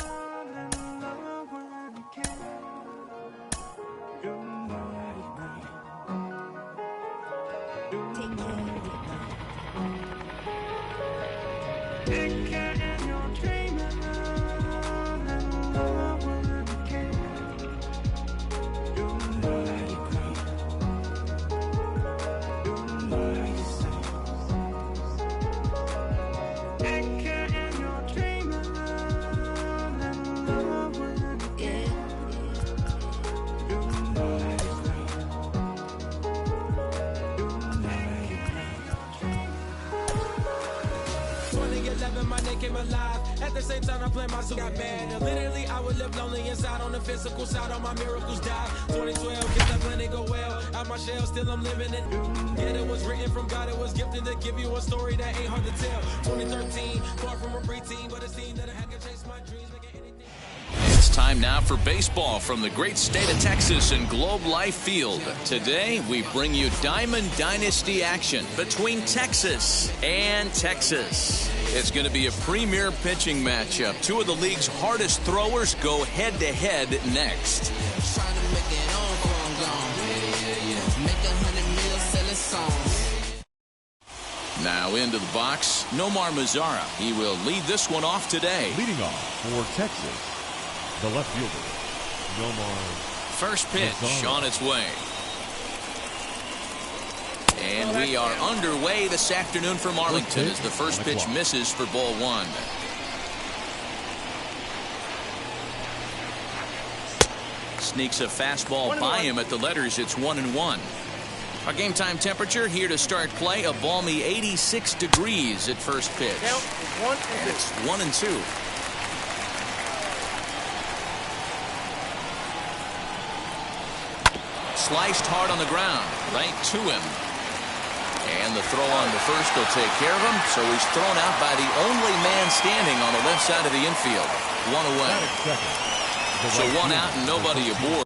My name came alive. At the same time, I play my suit got bad. And literally, I would live lonely inside. On the physical side, all my miracles died. 2012, get that planning go well. Out my shell, still I'm living it. Yeah, it was written from God. It was gifted to give you a story that ain't hard to tell. 2013, far from a preteen, but it seemed that I had to chase my dreams. It's time now for baseball from the great state of Texas and Globe Life Field. Today, we bring you Diamond Dynasty action between Texas and Texas. It's going to be a premier pitching matchup. Two of the league's hardest throwers go head-to-head next. Now into the box, Nomar Mazara. He will lead this one off today. Leading off for Texas, the left fielder, Nomar. First pitch Mazara. on its way. And we are underway this afternoon from Arlington as the first pitch misses for ball one. Sneaks a fastball by him at the letters. It's 1-1. Our game time temperature here to start play, a balmy 86 degrees at first pitch. And it's 1-2. Sliced hard on the ground, right to him. And the throw on to first will take care of him, so he's thrown out by the only man standing on the left side of the infield. One away. So one out and nobody aboard.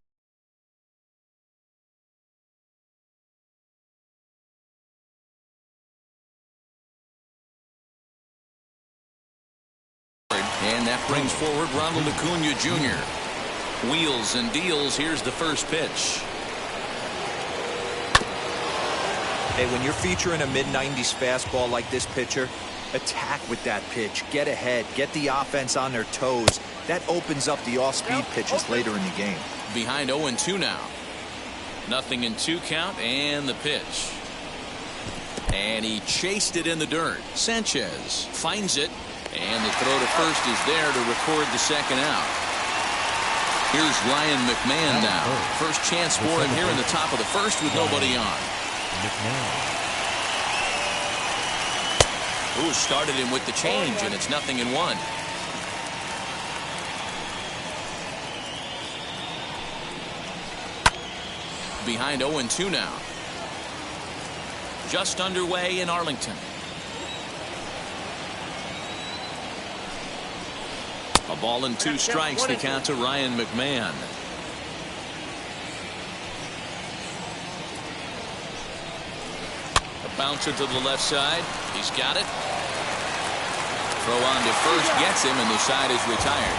And that brings forward Ronald Acuna Jr. Wheels and deals. Here's the first pitch. Hey, when you're featuring a mid-90s fastball like this pitcher, attack with that pitch. Get ahead. Get the offense on their toes. That opens up the off-speed pitches later in the game. Behind 0-2 now. 0-2 count and the pitch. And he chased it in the dirt. Sanchez finds it. And the throw to first is there to record the second out. Here's Ryan McMahon now. First chance for him here in the top of the first with nobody on. Ooh, started him with the change, and it's 0-1. Behind 0-2 now. Just underway in Arlington. A ball and 2 strikes, the count to Ryan McMahon. A bouncer to the left side. He's got it. Throw on to first gets him, and the side is retired.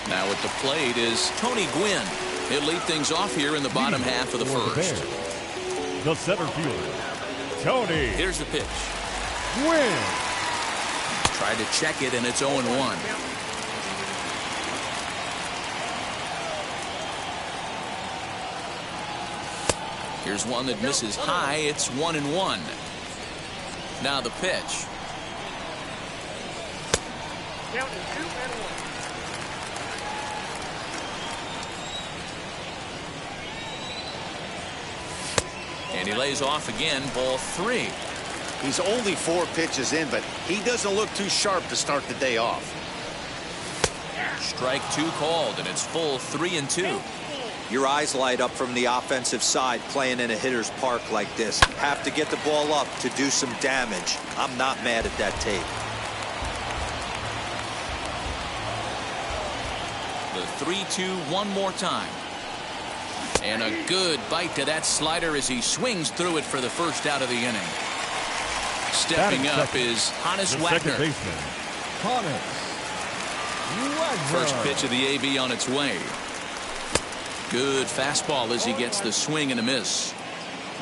Now at the plate is Tony Gwynn. He'll lead things off here in the bottom half of the first. The center fielder, Tony. Here's the pitch. Gwynn. Tried to check it, and it's 0-1. Here's one that misses high. It's 1-1. Now the pitch. And he lays off again, ball 3. He's only 4 pitches in, but he doesn't look too sharp to start the day off. Strike 2 called, and it's full 3-2. Your eyes light up from the offensive side playing in a hitter's park like this. Have to get the ball up to do some damage. I'm not mad at that tape. The 3-2 one more time. And a good bite to that slider as he swings through it for the first out of the inning. Stepping up is Honus Wagner. Second baseman, Honus Wagner. First pitch of the AB on its way. Good fastball as he gets the swing and a miss.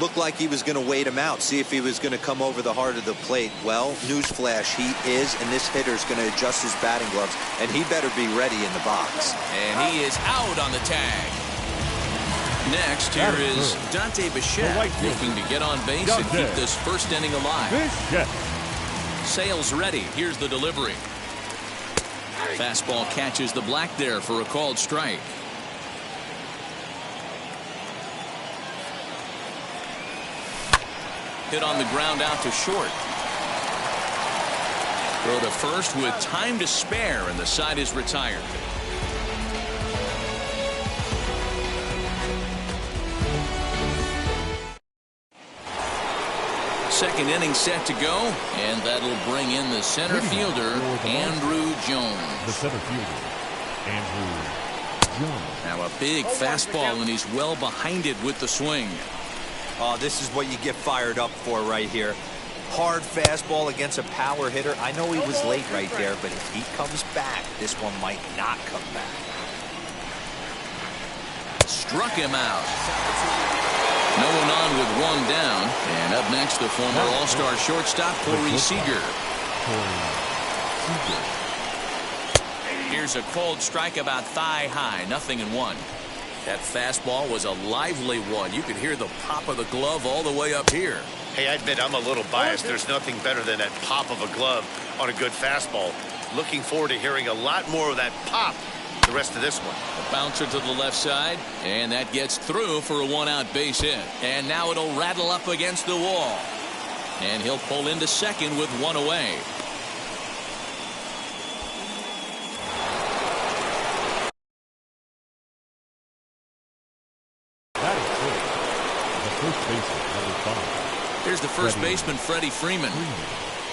Looked like he was going to wait him out, see if he was going to come over the heart of the plate. Well, newsflash, he is, and this hitter's going to adjust his batting gloves, and he better be ready in the box. And he is out on the tag. Next, here is Dante Bichette looking to get on base and keep this first inning alive. Sales ready. Here's the delivery. Fastball catches the black there for a called strike. Hit on the ground out to short. Throw to first with time to spare, and the side is retired. Second inning set to go, and that'll bring in the center fielder, Andruw Jones. The center fielder, Andruw Jones. Now a big fastball, and he's well behind it with the swing. Oh, this is what you get fired up for right here. Hard fastball against a power hitter. I know he was late right there, but if he comes back, this one might not come back. Struck him out. No one on with one down. And up next, the former All-Star shortstop, Corey Seager. Here's a cold strike about thigh high, 0-1. That fastball was a lively one. You could hear the pop of the glove all the way up here. Hey, I admit I'm a little biased. There's nothing better than that pop of a glove on a good fastball. Looking forward to hearing a lot more of that pop the rest of this one. A bouncer to the left side, and that gets through for a one-out base hit. And now it'll rattle up against the wall. And he'll pull into second with one away. Here's the first baseman, Freddie Freeman.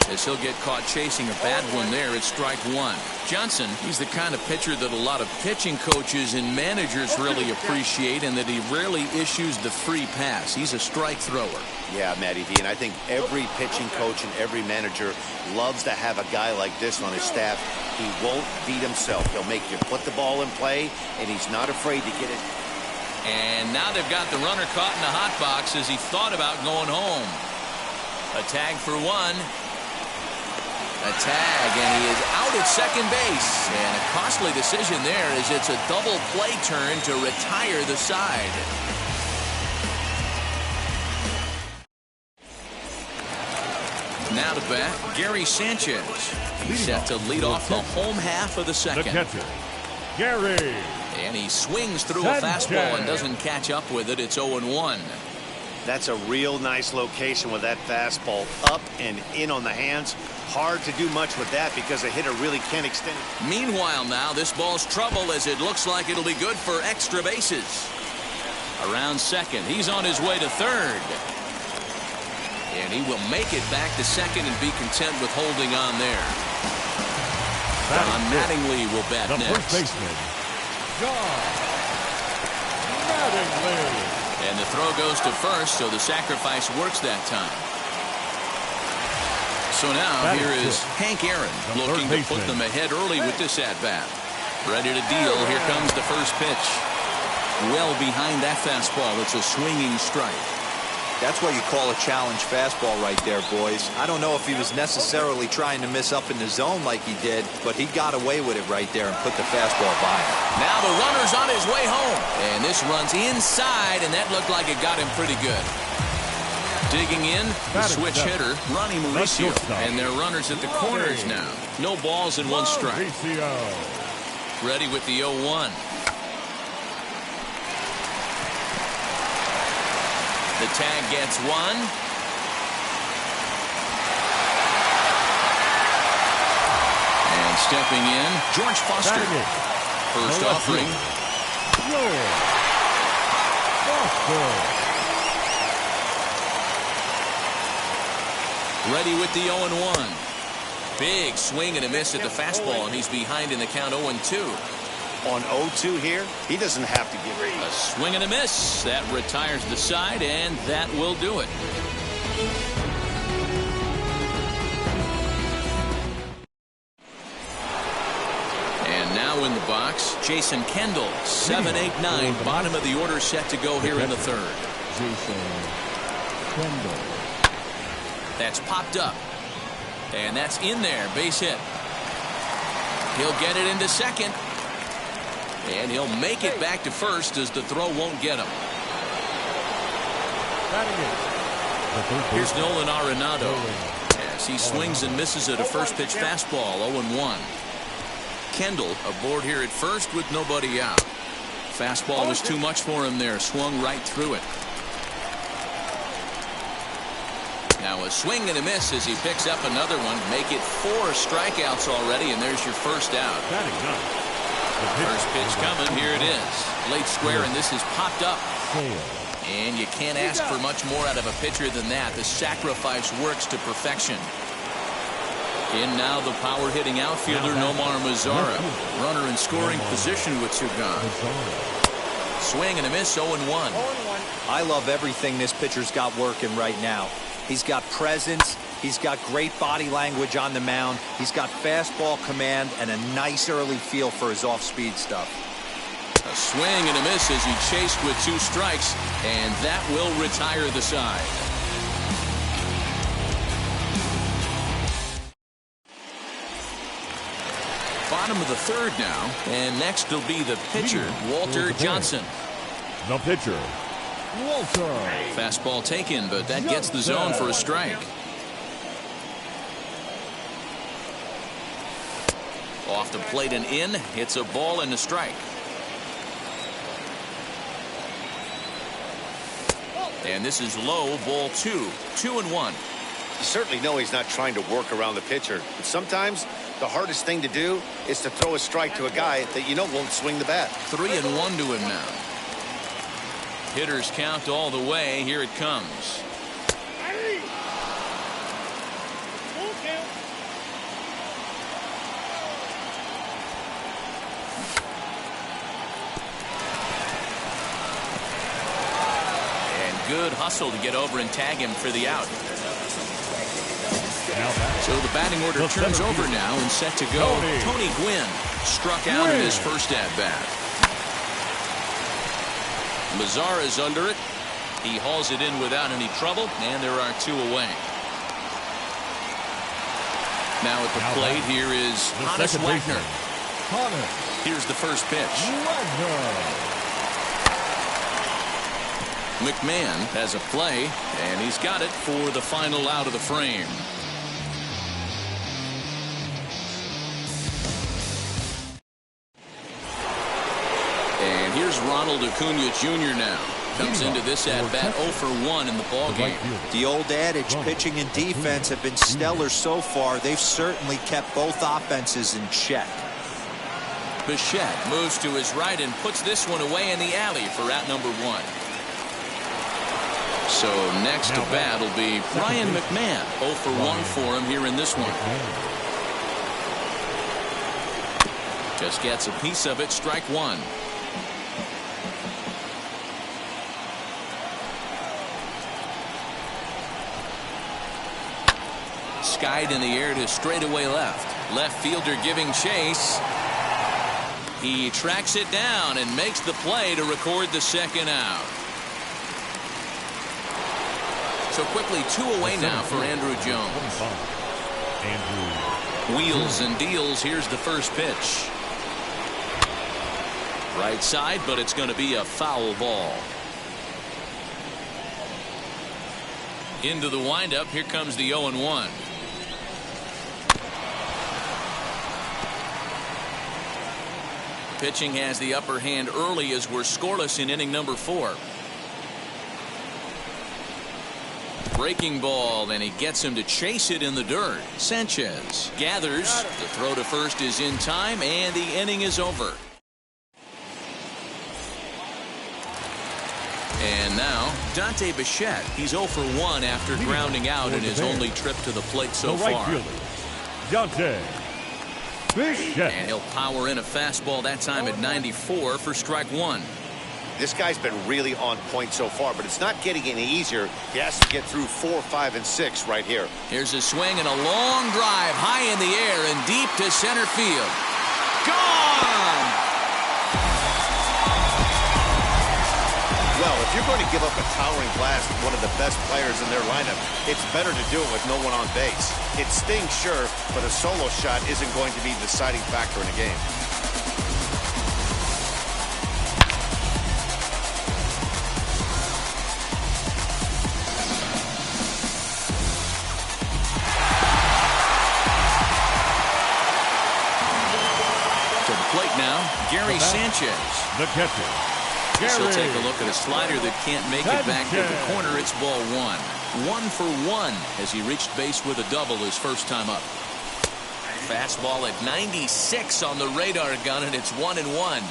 As he'll get caught chasing a bad one there at strike one. Johnson, he's the kind of pitcher that a lot of pitching coaches and managers really appreciate, and that he rarely issues the free pass. He's a strike thrower. Yeah, Matty V, and I think every pitching coach and every manager loves to have a guy like this on his staff. He won't beat himself. He'll make you put the ball in play, and he's not afraid to get it. And now they've got the runner caught in the hot box as he thought about going home. A tag for one. A tag, and he is out at second base. And a costly decision there as it's a double play turn to retire the side. Now to bat, Gary Sanchez. He's set to lead off the home half of the second. The catcher, Gary. And he swings through a fastball and doesn't catch up with it. It's 0-1. That's a real nice location with that fastball up and in on the hands. Hard to do much with that because the hitter really can't extend it. Meanwhile now, this ball's trouble as it looks like it'll be good for extra bases. Around second, he's on his way to third. And he will make it back to second and be content with holding on there. Don Mattingly will bat the next. First baseman, Don Mattingly. And the throw goes to first, so the sacrifice works that time. So now here is Hank Aaron looking to put them ahead early with this at-bat. Ready to deal. Here comes the first pitch. Well behind that fastball. It's a swinging strike. That's what you call a challenge fastball right there, boys. I don't know if he was necessarily trying to miss up in the zone like he did, but he got away with it right there and put the fastball by him. Now the runner's on his way home. And this runs inside, and that looked like it got him pretty good. Digging in, the switch hitter, Ronnie Mauricio. And their runners at the corners now. No balls and one strike. Ready with the 0-1. The tag gets one. And stepping in, George Foster. First offering. Ready with the 0-1. Big swing and a miss at the fastball, and he's behind in the count 0-2. On 0-2 here, he doesn't have to give it. A swing and a miss. That retires the side, and that will do it. And now in the box. Jason Kendall, 7, 8, 9. Bottom of the order set to go here in the third. Jason Kendall. That's popped up. And that's in there. Base hit. He'll get it into second. And he'll make it back to first as the throw won't get him. Here's Nolan Arenado. As he swings and misses at a first pitch fastball, 0-1. Kendall aboard here at first with nobody out. Fastball was too much for him there. Swung right through it. Now a swing and a miss as he picks up another one. Make it 4 strikeouts already, and there's your first out. First pitch coming. Here it is. Late square, and this is popped up. And you can't ask for much more out of a pitcher than that. The sacrifice works to perfection. In now the power-hitting outfielder Nomar Mazara. Runner in scoring position with 2 gone. Swing and a miss, 0-1. I love everything this pitcher's got working right now. He's got presence. He's got great body language on the mound. He's got fastball command and a nice early feel for his off-speed stuff. A swing and a miss as he chased with 2 strikes, and that will retire the side. Bottom of the third now, and next will be the pitcher, Walter Johnson. The pitcher, Walter. Fastball taken, but that gets the zone for a strike. Off the plate and in. It's a ball and a strike. And this is low, ball 2. 2-1. You certainly know he's not trying to work around the pitcher. But sometimes the hardest thing to do is to throw a strike to a guy that you know won't swing the bat. 3-1 to him now. Hitters count all the way. Here it comes. Good hustle to get over and tag him for the out. So the batting order turns over now and set to go. Tony Gwynn struck out in his first at-bat. Mazara's under it. He hauls it in without any trouble, and there are 2 away. Now at the plate, here is Honus Wagner. Here's the first pitch. McMahon has a play, and he's got it for the final out of the frame. And here's Ronald Acuna Jr. now. Comes into this at-bat 0 for 1 in the ballgame. The old adage, pitching and defense have been stellar so far. They've certainly kept both offenses in check. Bichette moves to his right and puts this one away in the alley for out number 1. So next to bat will be Brian McMahon. 0 for 1 for him here in this one. Just gets a piece of it. Strike 1. Skied in the air to straightaway left. Left fielder giving chase. He tracks it down and makes the play to record the second out. So quickly 2 away now for Andrew Jones. Wheels and deals. Here's the first pitch. Right side, but it's going to be a foul ball. Into the windup. Here comes the 0-1. Pitching has the upper hand early as we're scoreless in inning number 4. Breaking ball, and he gets him to chase it in the dirt. Sanchez gathers. The throw to first is in time, and the inning is over. And now Dante Bichette. He's 0 for 1 after grounding out in his only trip to the plate so far. Dante Bichette. And he'll power in a fastball that time at 94 for strike 1. This guy's been really on point so far, but it's not getting any easier. He has to get through 4, 5, and 6 right here. Here's a swing and a long drive high in the air and deep to center field. Gone! well. If you're going to give up a towering blast to one of the best players in their lineup, it's better to do it with no one on base. It stings, sure, but a solo shot isn't going to be the deciding factor in a game. To the plate now, Gary Sanchez. The catcher, She'll Gary take a look at a slider that can't make it back to the corner. It's ball one. 1 for 1 as he reached base with a double his first time up. Fastball at 96 on the radar gun, and it's 1-1.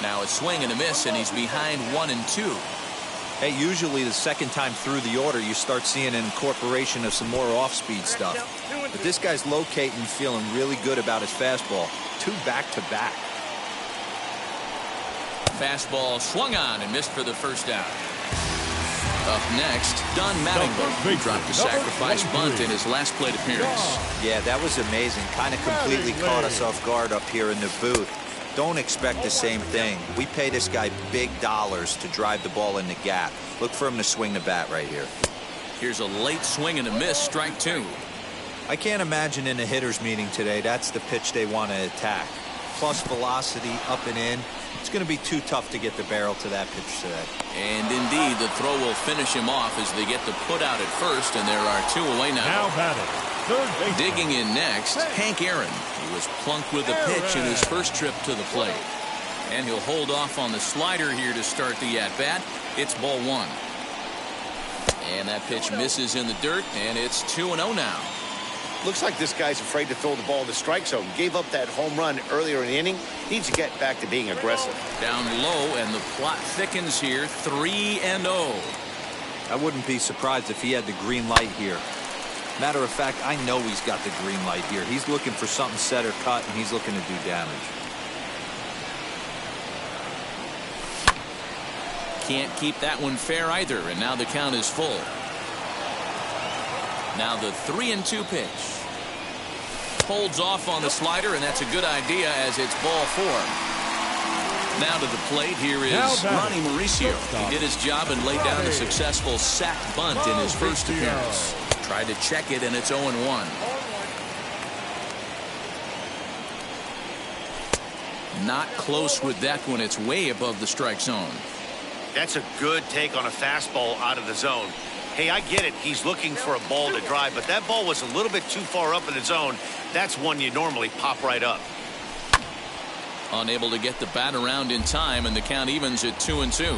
Now a swing and a miss, and he's behind 1-2. Hey, usually the second time through the order, you start seeing an incorporation of some more off-speed stuff. But this guy's locating, feeling really good about his fastball. 2 back-to-back. Fastball swung on and missed for the first out. Up next, Don Mattingly, who dropped a sacrifice bunt in his last plate appearance. Yeah, that was amazing. Kind of completely caught us off guard up here in the booth. Don't expect the same thing. We pay this guy big dollars to drive the ball in the gap. Look for him to swing the bat right here. Here's a late swing and a miss, strike 2. I can't imagine in a hitter's meeting today that's the pitch they want to attack. Plus velocity up and in. It's going to be too tough to get the barrel to that pitch today. And indeed, the throw will finish him off as they get the put out at first, and there are 2 away now. now batting, third base. Digging in next, Hank Aaron. He was plunked with a pitch in his first trip to the plate. And he'll hold off on the slider here to start the at-bat. It's ball 1. And that pitch misses in the dirt, and it's 2-0 now. Looks like this guy's afraid to throw the ball in the strike zone. Gave up that home run earlier in the inning. Needs to get back to being aggressive. Down low, and the plot thickens here. 3-0. I wouldn't be surprised if he had the green light here. Matter of fact, I know he's got the green light here. He's looking for something set or cut, and he's looking to do damage. Can't keep that one fair either, and now the count is full. Now the 3-2 pitch. Holds off on the slider, and that's a good idea as it's ball 4. Now to the plate, here is Ronnie Mauricio. He did his job and laid down a successful sac bunt in his first appearance. Tried to check it, and it's 0-1. Not close with that one. It's way above the strike zone. That's a good take on a fastball out of the zone. Hey, I get it. He's looking for a ball to drive, but that ball was a little bit too far up in the zone. That's one you normally pop right up. Unable to get the bat around in time, and the count evens at 2-2.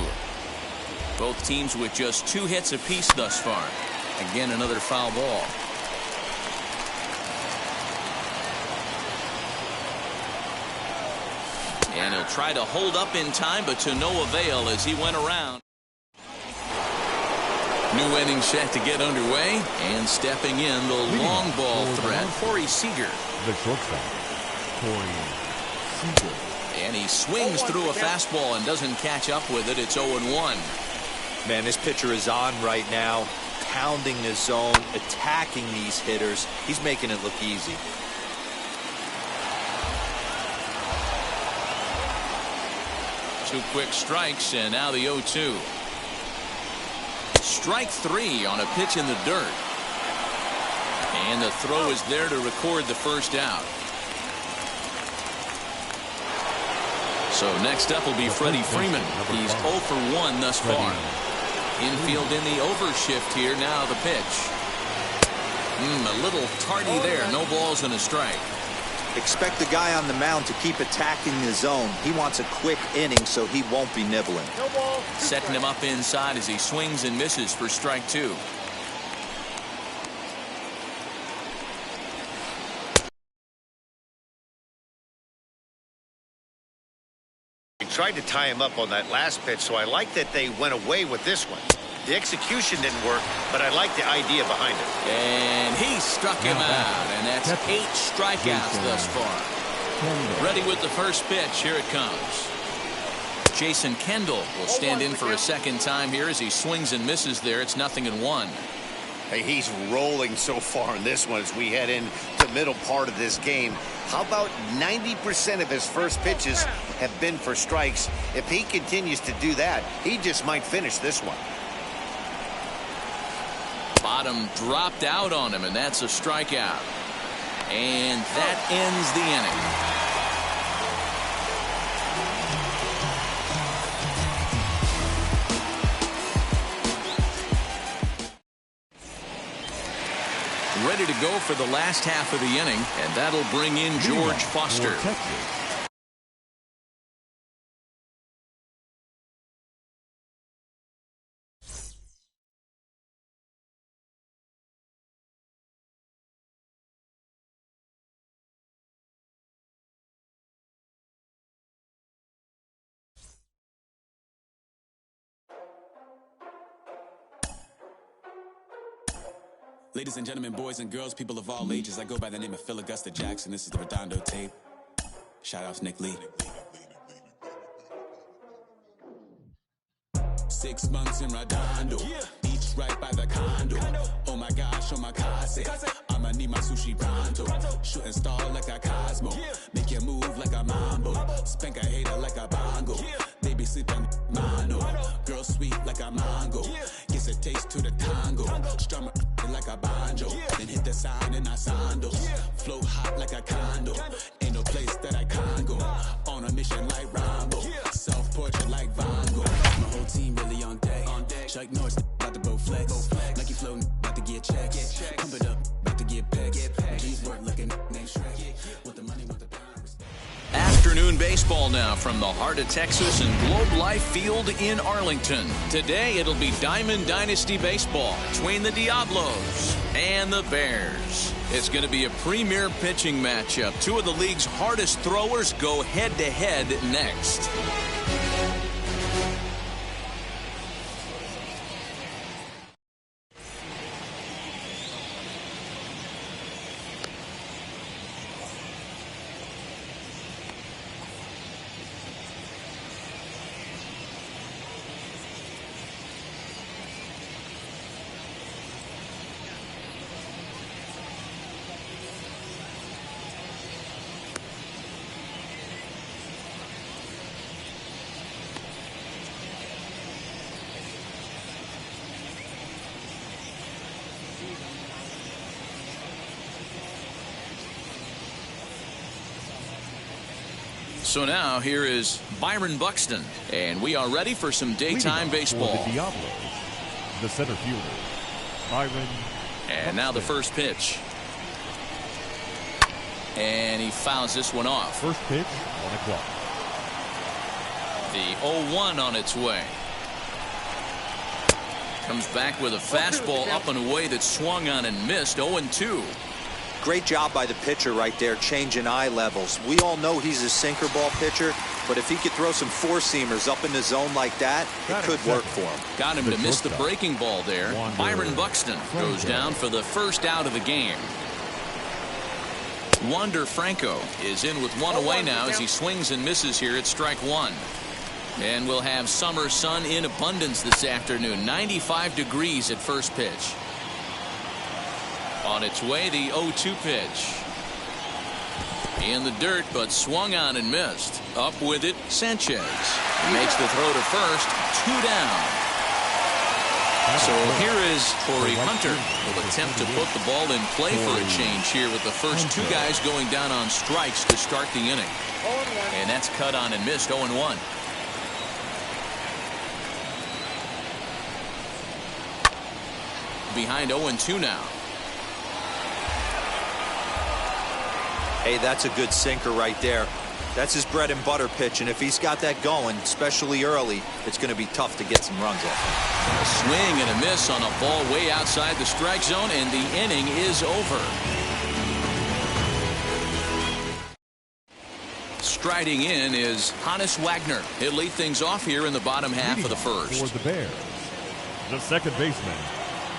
Both teams with just 2 hits apiece thus far. Again, another foul ball. And he'll try to hold up in time, but to no avail as he went around. New inning set to get underway, and stepping in the long ball threat, Corey Seager. The shortstop, Corey Seager. And he swings through a fastball and doesn't catch up with it. It's 0-1. Man, this pitcher is on right now, pounding the zone, attacking these hitters. He's making it look easy. Two quick strikes, and now the 0-2. Strike 3 on a pitch in the dirt. And the throw is there to record the first out. So next up will be Freddie Freeman. He's 0 for 1 thus far. Infield in the overshift here. Now the pitch. A little tardy there. No balls and a strike. Expect the guy on the mound to keep attacking the zone. He wants a quick inning so he won't be nibbling. Setting him up inside as he swings and misses for strike 2. He tried to tie him up on that last pitch, so I like that they went away with this one. The execution didn't work, but I like the idea behind it. And he struck him out, and that's 8 strikeouts thus far. Ready with the first pitch. Here it comes. Jason Kendall will stand in for a second time here as he swings and misses there. It's 0-1. Hey, he's rolling so far in this one as we head into the middle part of this game. How about 90% of his first pitches have been for strikes? If he continues to do that, he just might finish this one. Bottom dropped out on him, and that's a strikeout. And that ends the inning. Ready to go for the last half of the inning, and that'll bring in George Foster. Ladies and gentlemen, boys and girls, people of all ages, I go by the name of Phil Augusta Jackson. This is the Redondo tape. Shout out to Nick Lee. 6 months in Redondo, beach right by the condo. Oh my gosh, oh my casa, I'ma need my sushi pronto. Shooting star like a Cosmo, make you move like a mambo. Spank a hater like a bongo. Baby sleeping mono, girl sweet like a mango. Gets a taste to the tango, strum like a banjo. Then hit the sound in our sandals. Flow hot like a condo, ain't no place that I can't go. On a mission like Rambo, self-portrait like Van Gogh. My whole team really on deck. Chuck Norris about to bow flex. Nike flow about to get checks. Pump it up, about to get pegs. G's work like a name Shrek. With the money, with the power. Afternoon baseball now from the heart of Texas and Globe Life Field in Arlington. Today it'll be Diamond Dynasty baseball between the Diablos and the Bears. It's going to be a premier pitching matchup. Two of the league's hardest throwers go head-to-head next. So now here is Byron Buxton, and we are ready for some daytime baseball. For the Diablos, the center fielder, Byron And now the first pitch. And he fouls this one off. First pitch, 1 o'clock. The 0-1 on its way. Comes back with a fastball up and away that swung on and missed. 0-2. Great job by the pitcher right there, changing eye levels. We all know he's a sinker ball pitcher, but if he could throw some four-seamers up in the zone like that, it could work for him. Got him to miss the breaking ball there. Byron Buxton goes down for the first out of the game. Wander Franco is in with one away now as he swings and misses here at strike one. And we'll have summer sun in abundance this afternoon. 95 degrees at first pitch. On its way, the 0-2 pitch. In the dirt, but swung on and missed. Up with it, Sanchez. Makes the throw to first. 2 down. So here is Torrey Hunter. Will attempt to put the ball in play for a change here with the first two guys going down on strikes to start the inning. And that's cut on and missed. 0-1. Behind 0-2 now. Hey, that's a good sinker right there. That's his bread and butter pitch, and if he's got that going, especially early, it's going to be tough to get some runs off. A swing and a miss on a ball way outside the strike zone, and the inning is over. Striding in is Honus Wagner. He'll lead things off here in the bottom half of the first. For the Bears, the second baseman,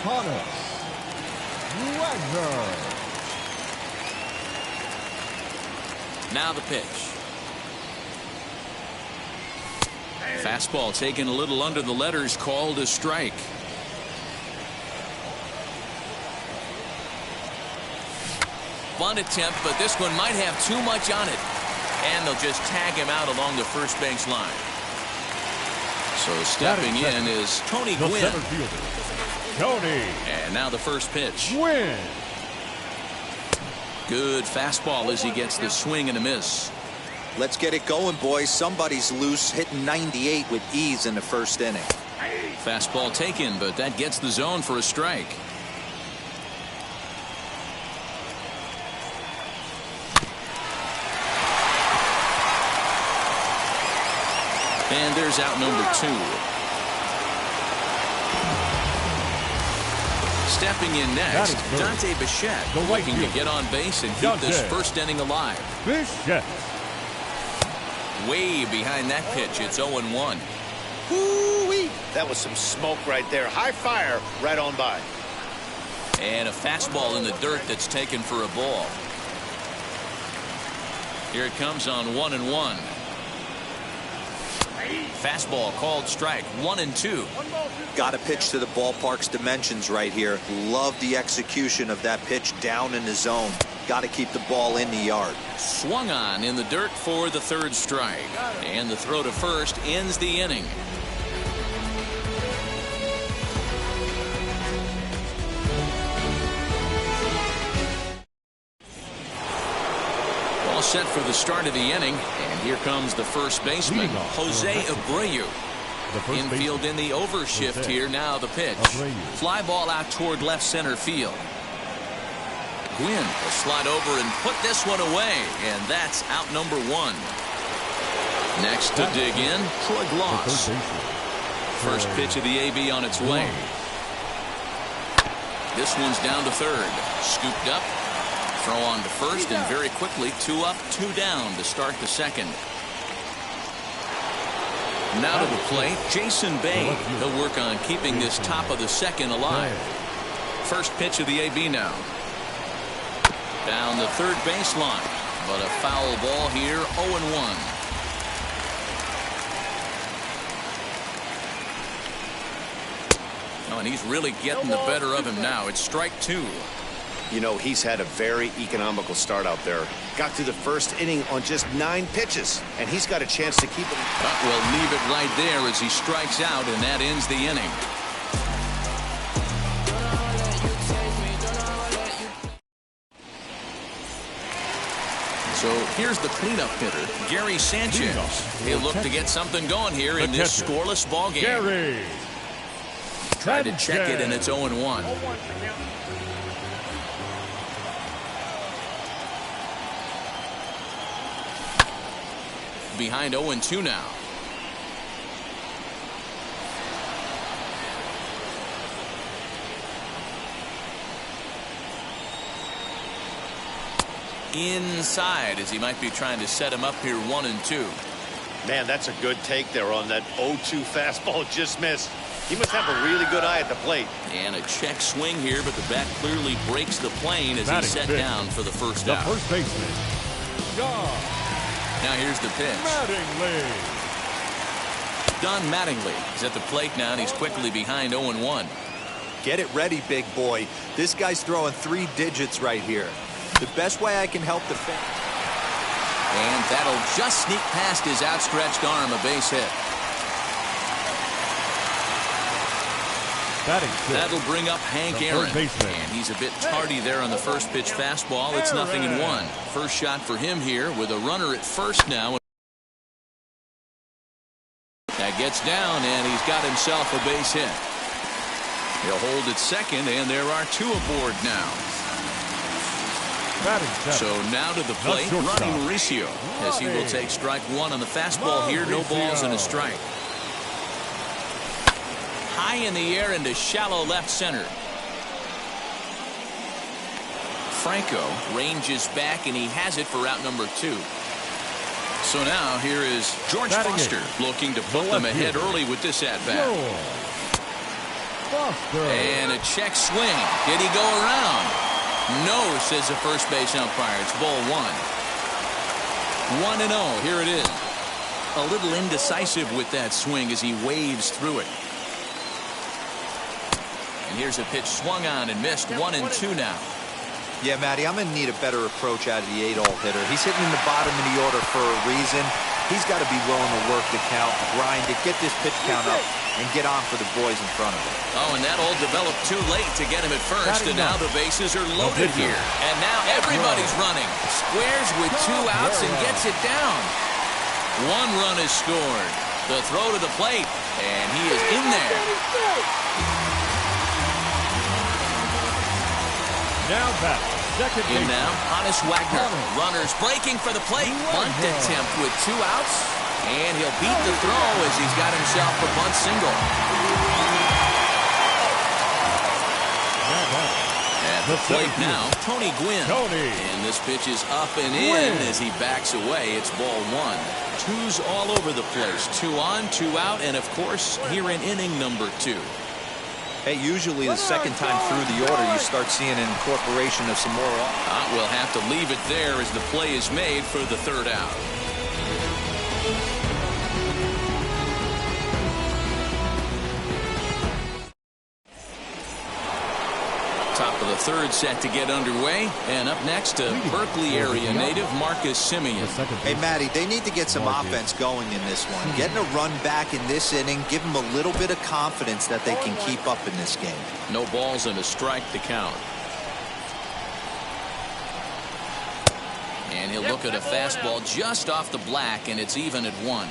Honus Wagner. Now the pitch. Fastball taken a little under the letters, called a strike. bunt attempt, but this one might have too much on it. And they'll just tag him out along the first base line. So stepping in is Tony The Gwynn. center fielder, Tony. And now the first pitch. Gwynn. Good fastball as he gets the swing and a miss. Let's get it going, boys. Somebody's loose, hitting 98 with ease in the first inning. Fastball taken, but that gets the zone for a strike. And there's out number 2. Stepping in next, Dante Bichette, looking to get on base and keep this first inning alive. Bichette. Way behind that pitch, it's 0-1. Woo-wee. That was some smoke right there. High fire right on by. And a fastball in the dirt that's taken for a ball. Here it comes on 1-1. Fastball called strike. 1-2. Got to pitch to the ballpark's dimensions right here. Love the execution of that pitch down in the zone. Got to keep the ball in the yard. Swung on in the dirt for the third strike. And the throw to first ends the inning. All set for the start of the inning. And here comes the first baseman, Jose Abreu. Infield in the overshift here. Now the pitch. Fly ball out toward left center field. Gwynn will slide over and put this one away. And that's out number 1. Next to dig in, Troy Glaus. First pitch of the AB on its way. This one's down to third. Scooped up. Throw on to first, and very quickly 2 up, 2 down to start the second. Now to the plate, Jason Bay. He'll work on keeping this top of the second alive. First pitch of the AB now. Down the third baseline, but a foul ball here, 0-1. Oh, and he's really getting the better of him now. It's strike 2. You know, he's had a very economical start out there. Got through the first inning on just 9 pitches, and he's got a chance to keep it. We'll leave it right there as he strikes out, and that ends the inning. So here's the cleanup hitter, Gary Sanchez. He'll look to get something going here in this scoreless ball game. Gary. Tried to check it, and it's 0-1. Behind 0-2 now. Inside as he might be trying to set him up here 1-2. Man, that's a good take there on that 0-2 fastball. Just missed. He must have a really good eye at the plate. And a check swing here, but the bat clearly breaks the plane as he's set down for the first out. The first baseman, John. Now here's the pitch. Mattingly. Don Mattingly is at the plate now, and he's quickly behind 0-1. Get it ready, big boy. This guy's throwing 3 digits right here. The best way I can help the fan. And that'll just sneak past his outstretched arm, a base hit. That'll bring up Hank Aaron. And he's a bit tardy there on the first pitch fastball. It's 0-1. First shot for him here with a runner at first now. That gets down, and he's got himself a base hit. He'll hold at second, and there are 2 aboard now. So now to the plate, Ronnie Mauricio, as he will take strike 1 on the fastball here. No balls and a strike. High in the air into shallow left center. Franco ranges back, and he has it for out number 2. So now here is George Foster looking to put them ahead early with this at-bat. And a check swing. Did he go around? No, says the first base umpire. It's ball 1. 1-0. Here it is. A little indecisive with that swing as he waves through it. And here's a pitch swung on and missed. 1-2 now. Yeah, Matty, I'm going to need a better approach out of the 8-hole hitter. He's hitting in the bottom of the order for a reason. He's got to be willing to work the count, grind it, get this pitch count up, and get on for the boys in front of him. Oh, and that hole developed too late to get him at first, and now the bases are loaded here. And now everybody's running. Squares with 2 outs and gets it down. 1 run is scored. The throw to the plate, and he is in there. Now back. Second in now, Honus Wagner. Runners breaking for the plate. Bunt attempt with 2 outs. And he'll beat the throw as he's got himself a bunt single. At the plate now, Tony Gwynn. And this pitch is up and in as he backs away. It's ball 1. 2's all over the place. 2 on, 2 out, and of course, here in inning number 2. Hey, usually the second time through the order, you start seeing an incorporation of some more. We'll have to leave it there as the play is made for the 3rd out. Top of the 3rd set to get underway. And up next, a Berkeley area native, Marcus Semien. Hey, Matty, they need to get some offense going in this one. Getting a run back in this inning, give them a little bit of confidence that they can keep up in this game. No balls and a strike to count. And he'll look at a fastball just off the black, and it's even at 1.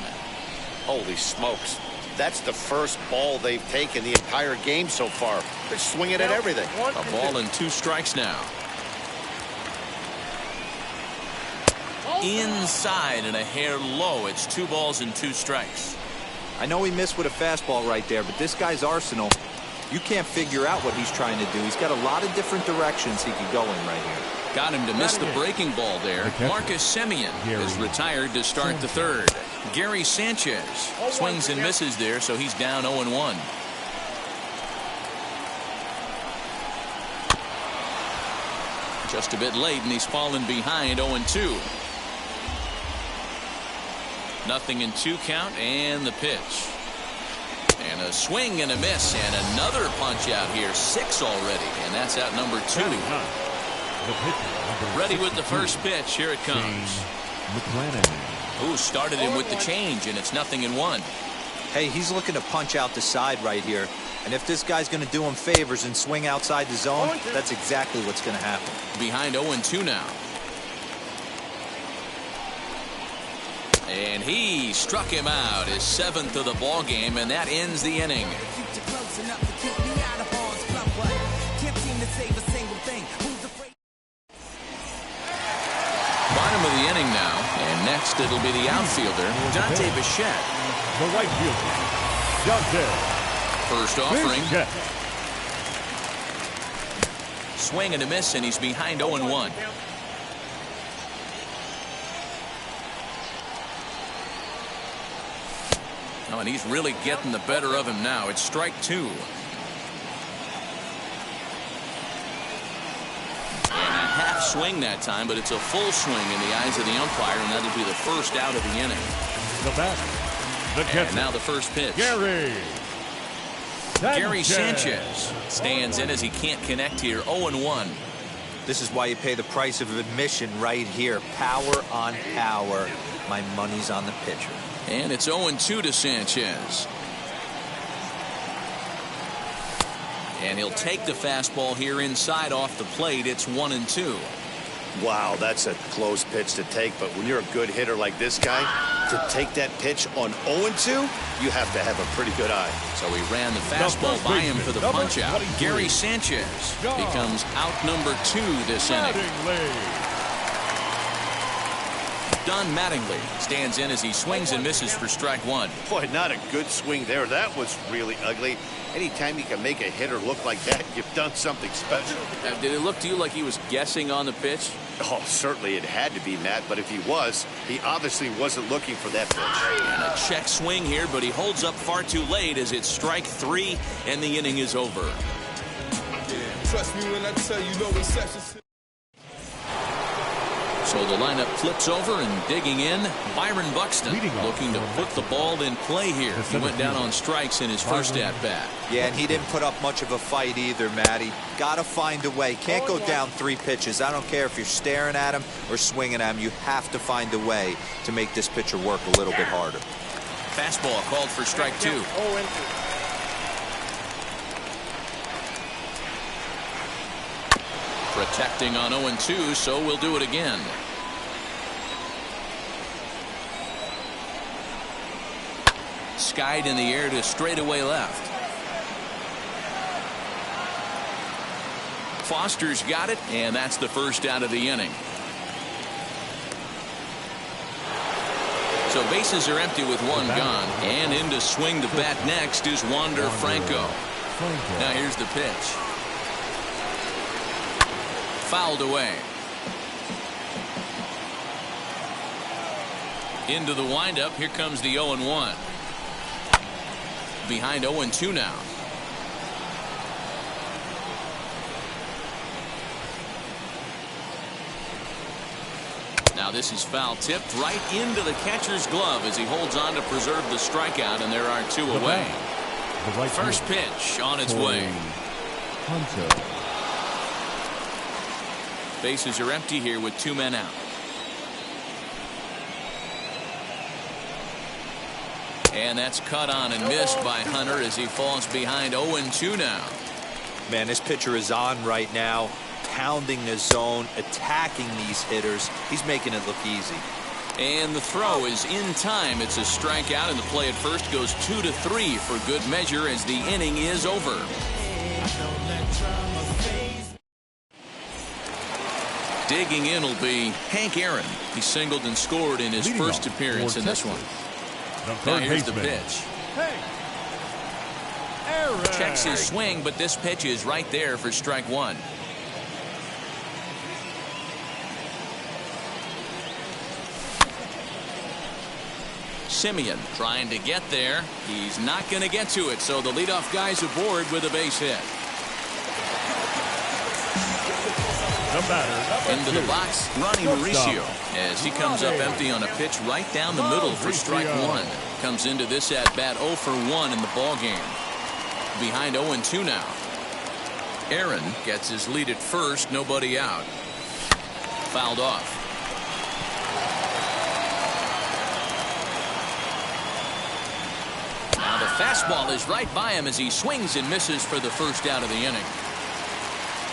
Holy smokes. That's the first ball they've taken the entire game so far. They're swinging at everything. A ball and 2 strikes now. Inside and a hair low. It's 2 balls and 2 strikes. I know he missed with a fastball right there, but this guy's arsenal, you can't figure out what he's trying to do. He's got a lot of different directions he could go in right here. Got him to miss the breaking ball there. Marcus Semien is retired to start the 3rd. Gary Sanchez swings and misses there, so he's down 0-1. Just a bit late, and he's fallen behind 0-2. 0-2 count, and the pitch. And a swing and a miss, and another punch out here. 6 already, and that's out number 2. Ready with the first pitch. Here it comes. Ooh, started him with the change, and it's 0-1. Hey, he's looking to punch out the side right here. And if this guy's going to do him favors and swing outside the zone, that's exactly what's going to happen. Behind 0-2 now. And he struck him out, his 7th of the ball game, and that ends the inning. Bottom of the inning now, and next it'll be the outfielder, Dante Bichette. The right fielder, Dante. First offering. Swing and a miss, and he's behind 0-1. Oh, and he's really getting the better of him now. It's strike 2. Half swing that time, but it's a full swing in the eyes of the umpire, and that'll be the first out of the inning. The bat, the catcher. And now the first pitch. Gary Sanchez stands in as he can't connect here. 0-1. This is why you pay the price of admission right here. Power on power. My money's on the pitcher. And it's 0-2 to Sanchez. And he'll take the fastball here inside off the plate. It's 1-2. Wow, that's a close pitch to take, but when you're a good hitter like this guy, to take that pitch on 0-2, you have to have a pretty good eye. So he ran the fastball by him for the punch out. Gary Sanchez becomes out number 2 this inning. Don Mattingly stands in as he swings and misses for strike 1. Boy, not a good swing there. That was really ugly. Anytime you can make a hitter look like that, you've done something special. Did it look to you like he was guessing on the pitch? Oh, certainly it had to be, Matt, but if he was, he obviously wasn't looking for that pitch. And a check swing here, but he holds up far too late as it's strike 3, and the inning is over. Yeah, trust me when I tell you no exceptions. So the lineup flips over, and digging in, Byron Buxton, looking to put the ball in play here. He went down on strikes in his first at-bat. Yeah, and he didn't put up much of a fight either, Matty. Got to find a way. Can't go down 3 pitches. I don't care if you're staring at him or swinging at him. You have to find a way to make this pitcher work a little bit harder. Fastball called for strike 2. Protecting on 0-2, so we'll do it again. Skied in the air to straightaway left. Foster's got it, and that's the first out of the inning. So bases are empty with 1 gone, and in to swing the bat next is Wander Franco. Now here's the pitch. Fouled away. Into the windup. Here comes the 0-1. Behind 0-2 now. Now this is foul tipped right into the catcher's glove as he holds on to preserve the strikeout, and there are 2 away. First pitch on its way. Bases are empty here with 2 men out. And that's cut on and missed by Hunter as he falls behind 0-2 now. Man, this pitcher is on right now, pounding the zone, attacking these hitters. He's making it look easy. And the throw is in time. It's a strikeout, and the play at first goes 2-3 for good measure as the inning is over. Digging in will be Hank Aaron. He singled and scored in his first appearance in this one. Now here's the pitch. Checks his swing, but this pitch is right there for strike 1. Simeon trying to get there. He's not going to get to it, so the leadoff guy's aboard with a base hit. Into the box, Ronnie Mauricio, as he comes up empty on a pitch right down the middle for strike 1. Comes into this at-bat 0 for 1 in the ball game. Behind 0-2 now. Aaron gets his lead at first, nobody out. Fouled off. Now the fastball is right by him as he swings and misses for the first out of the inning.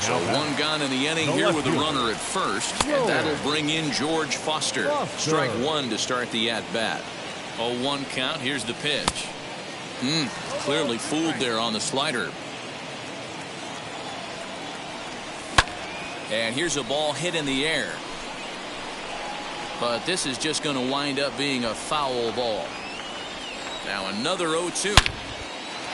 So 1 gone in the inning here with a runner at first, and that'll bring in George Foster. Strike 1 to start the at-bat. 0-1 count. Here's the pitch. Clearly fooled there on the slider. And here's a ball hit in the air. But this is just going to wind up being a foul ball. Now another 0-2.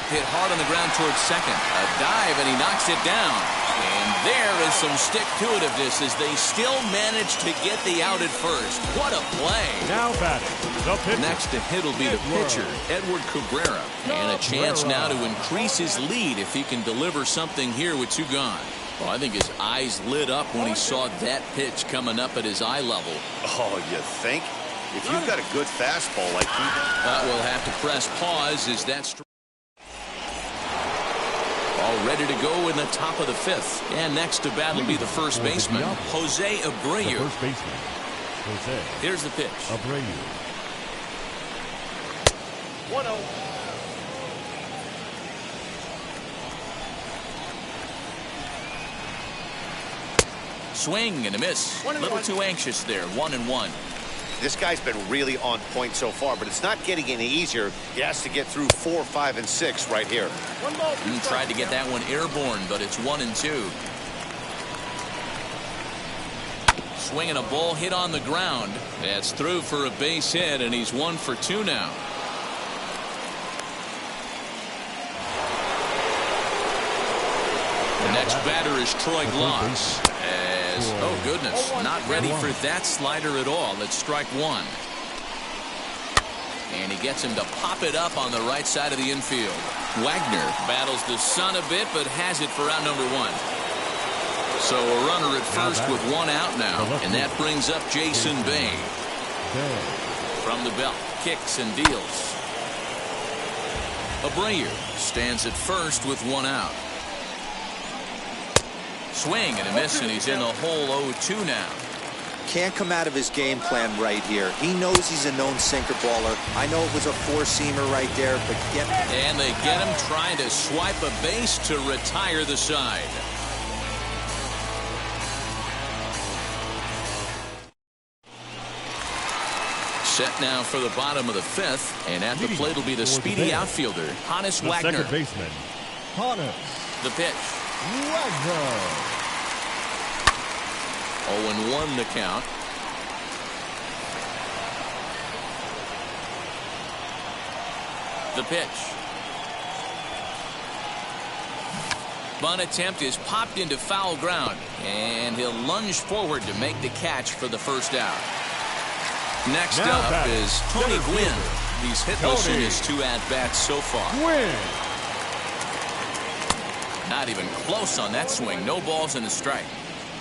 Hit hard on the ground towards second. A dive, and he knocks it down. And there is some stick-to-itiveness as they still manage to get the out at first. What a play. Now batting. Next to hit will be the pitcher, Edward Cabrera. And a chance now to increase his lead if he can deliver something here with 2 gone. Well, I think his eyes lit up when he saw that pitch coming up at his eye level. Oh, you think? If you've got a good fastball like he does. We'll have to press pause as that's all ready to go in the top of the 5th. And next to bat will be the first baseman, Jose Abreu. First baseman, Jose. Here's the pitch. Abreu. 1-0. Swing and a miss. A little too anxious there. 1-1. This guy's been really on point so far, but it's not getting any easier. He has to get through 4, 5, and 6 right here. Tried to get that one airborne, but it's 1-2. Swinging a ball hit on the ground. That's through for a base hit, and he's 1 for 2 now. The next batter is Troy Glaus. Oh, goodness. Not ready for that slider at all. It's strike 1. And he gets him to pop it up on the right side of the infield. Wagner battles the sun a bit, but has it for out number 1. So a runner at first with one out now, and that brings up Jason Bay. From the belt, kicks and deals. Abreu stands at first with one out. Swing and a miss, and he's in the hole 0-2 now. Can't come out of his game plan right here. He knows he's a known sinker baller. I know it was a four-seamer right there, but And they get him trying to swipe a base to retire the side. Set now for the bottom of the fifth, and at the plate will be the speedy outfielder, Honus Wagner. Second baseman, Honus. The pitch. Wagner. 0-1 the count. The pitch. Bunt attempt is popped into foul ground, and he'll lunge forward to make the catch for the first out. Next up is Tony Gwynn. He's hitless in his 2 at-bats so far. Gwynn. Not even close on that swing. No balls and a strike.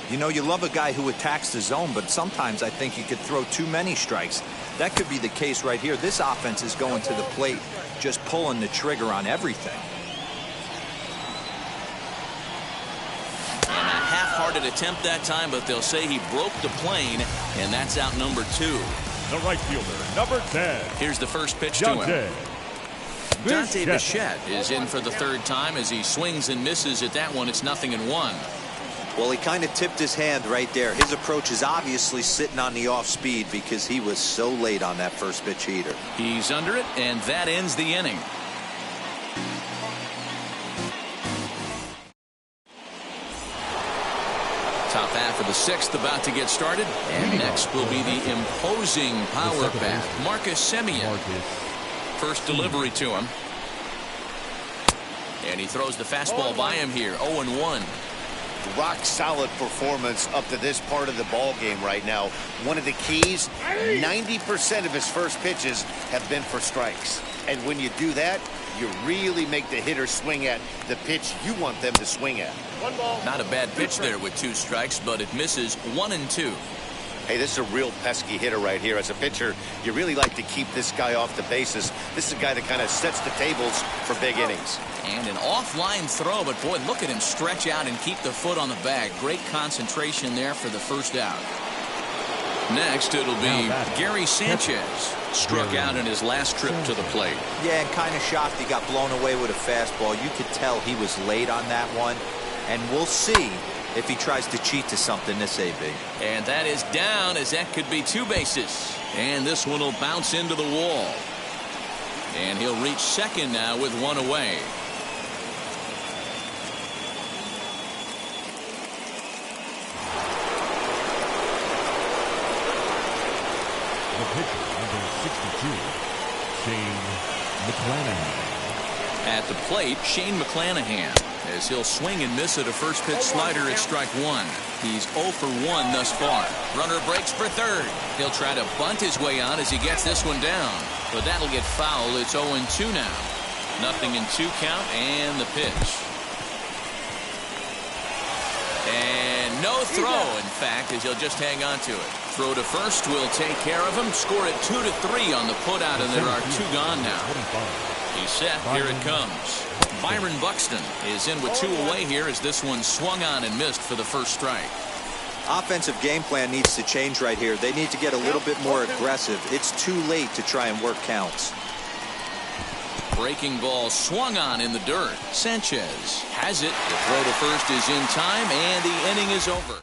you know, you love a guy who attacks the zone, but sometimes I think you could throw too many strikes. That could be the case right here. This offense is going to the plate, just pulling the trigger on everything. And a half-hearted attempt that time, but they'll say he broke the plane, and that's out number 2. The right fielder, number 10. Here's the first pitch to him. Dante Bichette is in for the third time as he swings and misses at that one. It's 0-1. Well, he kind of tipped his hand right there. His approach is obviously sitting on the off speed because he was so late on that first pitch heater. He's under it, and that ends the inning. Top half of the 6th about to get started, and next will be the imposing power bat, Marcus Semien. First delivery to him, and he throws the fastball by him here. 0-1. Rock solid performance up to this part of the ball game right now. One of the keys, 90% of his first pitches have been for strikes, and when you do that, you really make the hitter swing at the pitch you want them to swing at. Not a bad pitch there with 2 strikes, but it misses 1-2. Hey, this is a real pesky hitter right here. As a pitcher, you really like to keep this guy off the bases. This is a guy that kind of sets the tables for big innings. And an offline throw, but boy, look at him stretch out and keep the foot on the bag. Great concentration there for the first out. Next, it'll be Gary Sanchez. Struck out in his last trip to the plate. Yeah, and kind of shocked he got blown away with a fastball. You could tell he was late on that one. And we'll see if he tries to cheat to something this AB. And that is down, as that could be 2 bases. And this one will bounce into the wall. And he'll reach second now with 1 away. The pitcher, number 62, Shane McClanahan. At the plate, Shane McClanahan, as he'll swing and miss at a first pitch slider at strike 1. He's 0 for 1 thus far. Runner breaks for third. He'll try to bunt his way on as he gets this one down, but that'll get foul. It's 0-2 now. 0-2 count, and the pitch. And no throw, in fact, as he'll just hang on to it. Throw to first will take care of him. Score it 2-3 on the putout, and there are 2 gone now. He's set. Here it comes. Byron Buxton is in with 2 away here as this one swung on and missed for the first strike. Offensive game plan needs to change right here. They need to get a little bit more aggressive. It's too late to try and work counts. Breaking ball swung on in the dirt. Sanchez has it. The throw to first is in time, and the inning is over.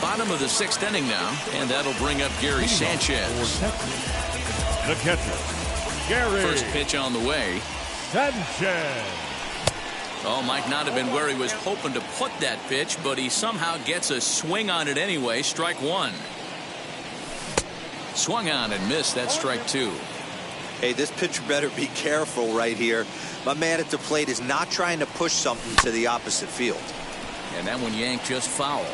Bottom of the 6th inning now, and that'll bring up Gary Sanchez. The catcher, Gary. First pitch on the way. Sanchez. Oh, might not have been where he was hoping to put that pitch, but he somehow gets a swing on it anyway. Strike 1. Swung on and missed. That's strike 2. Hey, this pitcher better be careful right here. My man at the plate is not trying to push something to the opposite field. And that one yanked just foul.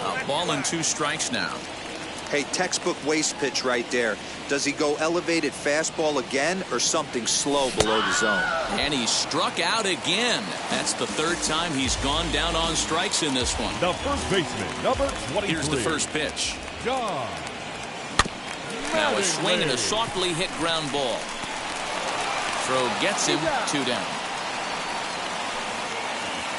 A ball and 2 strikes now. Hey, textbook waste pitch right there. Does he go elevated fastball again or something slow below the zone? And he struck out again. That's the third time he's gone down on strikes in this one. The first baseman, number 23. Here's the first pitch. John. Now a swing and a softly hit ground ball. Throw gets him 2 down.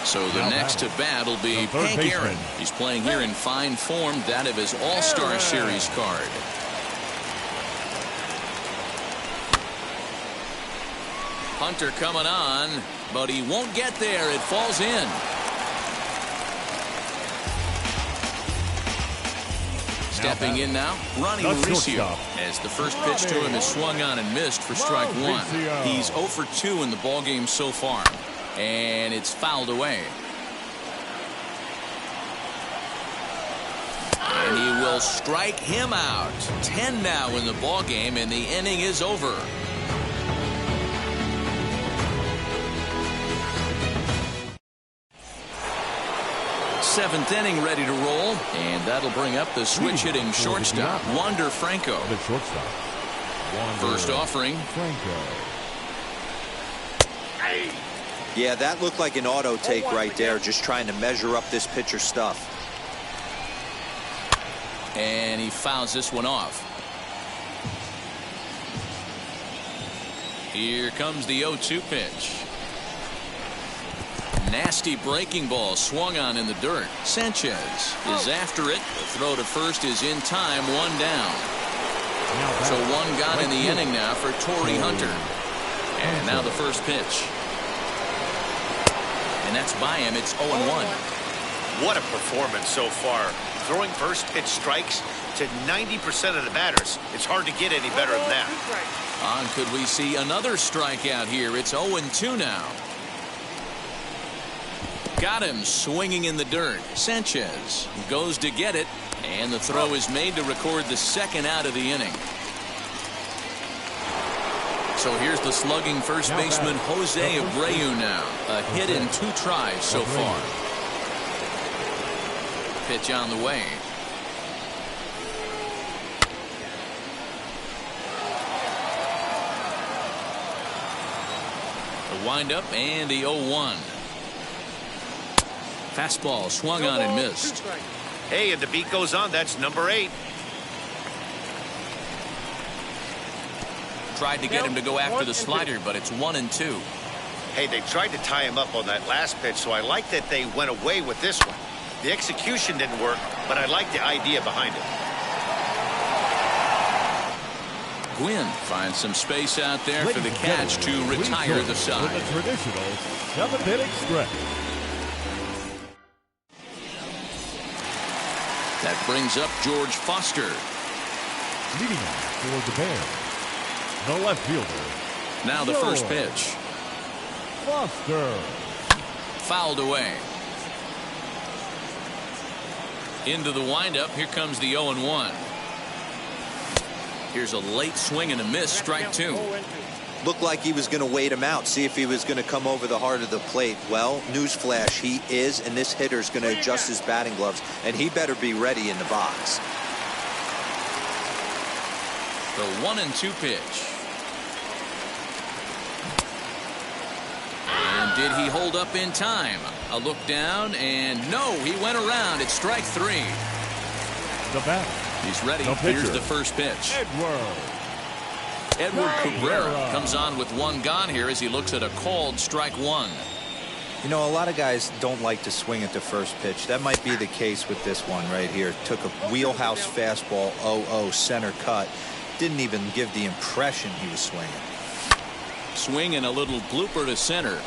So the next to bat will be Hank Aaron. He's playing here in fine form, that of his All-Star Series card. Hunter coming on, but he won't get there. It falls in. Stepping in now, Ronnie Mauricio, as the first pitch to him is swung on and missed for strike 1. He's 0 for 2 in the ballgame so far. And it's fouled away. And he will strike him out. 10 now in the ball game, and the inning is over. Seventh inning ready to roll, and that'll bring up the switch hitting shortstop, Wander Franco. The shortstop. First offering. Franco. Yeah, that looked like an auto take right there, just trying to measure up this pitcher's stuff. And he fouls this one off. Here comes the 0-2 pitch. Nasty breaking ball swung on in the dirt. Sanchez is after it. The throw to first is in time, 1 down. So 1 gone in the inning now for Torrey Hunter. And now the first pitch. And that's by him. It's 0-1. What a performance so far. Throwing first pitch strikes to 90% of the batters. It's hard to get any better than that. Could we see another strikeout here? It's 0-2 now. Got him swinging in the dirt. Sanchez goes to get it, and the throw is made to record the second out of the inning. So here's the slugging first baseman Jose Abreu now. A hit in 2 tries so far. Pitch on the way. The windup and the 0-1. Fastball swung on and missed. Hey, and the beat goes on. That's number 8. Tried to get him to go after the slider, but it's 1-2. Hey, they tried to tie him up on that last pitch, so I like that they went away with this one. The execution didn't work, but I like the idea behind it. Gwynn finds some space out there for the catch to retire the side. With the traditional 7th-inning stretch. That brings up George Foster. Leading off for the Bears, the left fielder. Now the first pitch. Foster. Fouled away. Into the windup. Here comes the 0-1. Here's a late swing and a miss. Strike 2. Looked like he was going to wait him out, see if he was going to come over the heart of the plate. Well, newsflash, he is, and this hitter's going to adjust his batting gloves, and he better be ready in the box. The 1-2 pitch. And did he hold up in time? A look down, and no, he went around. It's strike 3. The batter. He's ready. Here's the first pitch. Edward Cabrera comes on with 1 gone here as he looks at a called strike 1. You know, a lot of guys don't like to swing at the first pitch. That might be the case with this one right here. Took a wheelhouse fastball, 0-0 center cut. Didn't even give the impression he was swinging. Swing and a little blooper to center.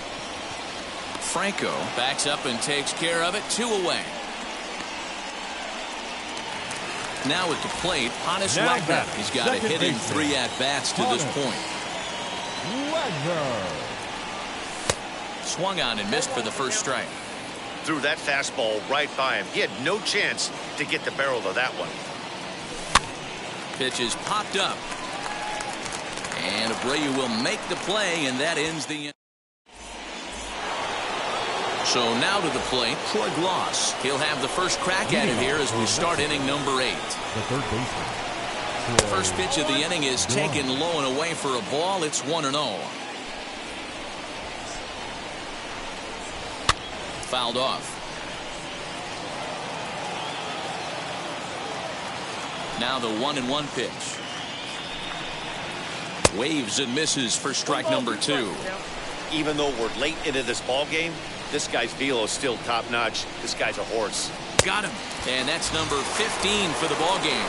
Franco backs up and takes care of it. 2 away. Now at the plate, Honus Wagner. He's got a hit in 3 at-bats to this point. Wagner. Swung on and missed for the first strike. Threw that fastball right by him. He had no chance to get the barrel of that one. Pitch is popped up. And Abreu will make the play, and that ends the inning. So now to the plate, Troy Gloss. He'll have the first crack at it here as we start inning number 8. The third baseman. First pitch of the inning is taken low and away for a ball. It's 1-0. Fouled off. Now the 1-1 pitch. Waves and misses for strike number 2. Even though we're late into this ball game, this guy's velo is still top notch. This guy's a horse. Got him. And that's number 15 for the ball game.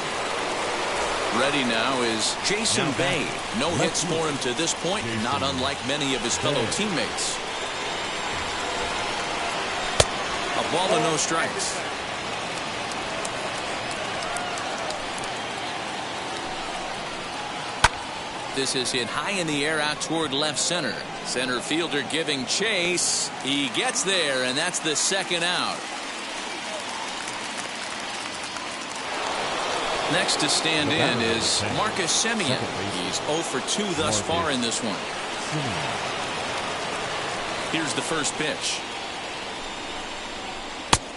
Ready now is Jason Bay. No hits for him to this point, not unlike many of his fellow teammates. A ball and no strikes. This is hit high in the air out toward left center. Center fielder giving chase. He gets there, and that's the second out. Next to stand in is Marcus Semien. He's 0 for 2 thus far in this one. Here's the first pitch.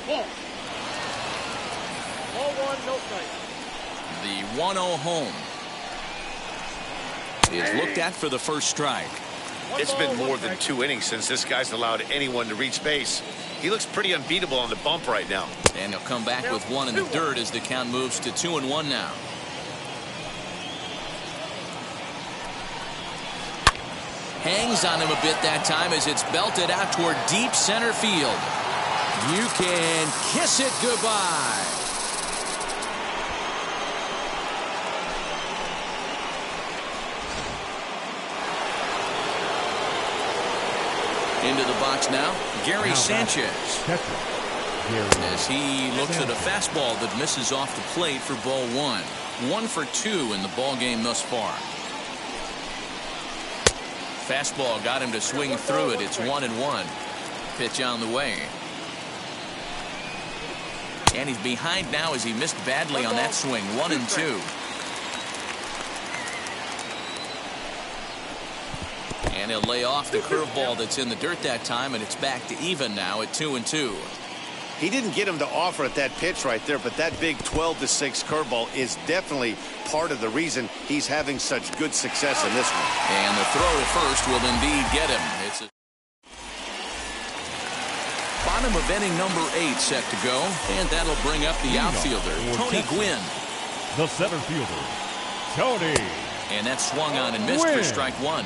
Ball 1, no strike. The 1-0 home is looked at for the first strike. It's been more than 2 innings since this guy's allowed anyone to reach base. He looks pretty unbeatable on the bump right now. And he'll come back with 1 in the dirt as the count moves to 2-1 now. Hangs on him a bit that time as it's belted out toward deep center field. You can kiss it goodbye. Into the box now, Gary Sanchez. As he looks at a fastball that misses off the plate for ball 1. 1 for 2 in the ball game thus far. Fastball got him to swing through it. It's 1-1. Pitch on the way. And he's behind now as he missed badly on that swing. 1-2. And he'll lay off the curveball that's in the dirt that time, and it's back to even now at 2-2. He didn't get him to offer at that pitch right there, but that big 12-6 curveball is definitely part of the reason he's having such good success in this one. And the throw to first will indeed get him. It's a bottom of inning number 8 set to go, and that'll bring up the outfielder, Tony Gwynn. The center fielder, Tony. And that swung on and missed for strike 1.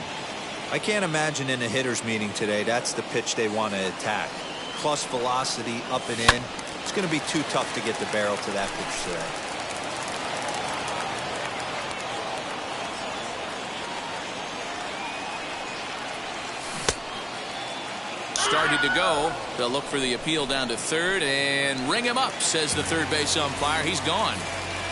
I can't imagine in a hitter's meeting today that's the pitch they want to attack. Plus velocity up and in. It's going to be too tough to get the barrel to that pitch today. Started to go. They'll look for the appeal down to third and ring him up, says the third base umpire. He's gone.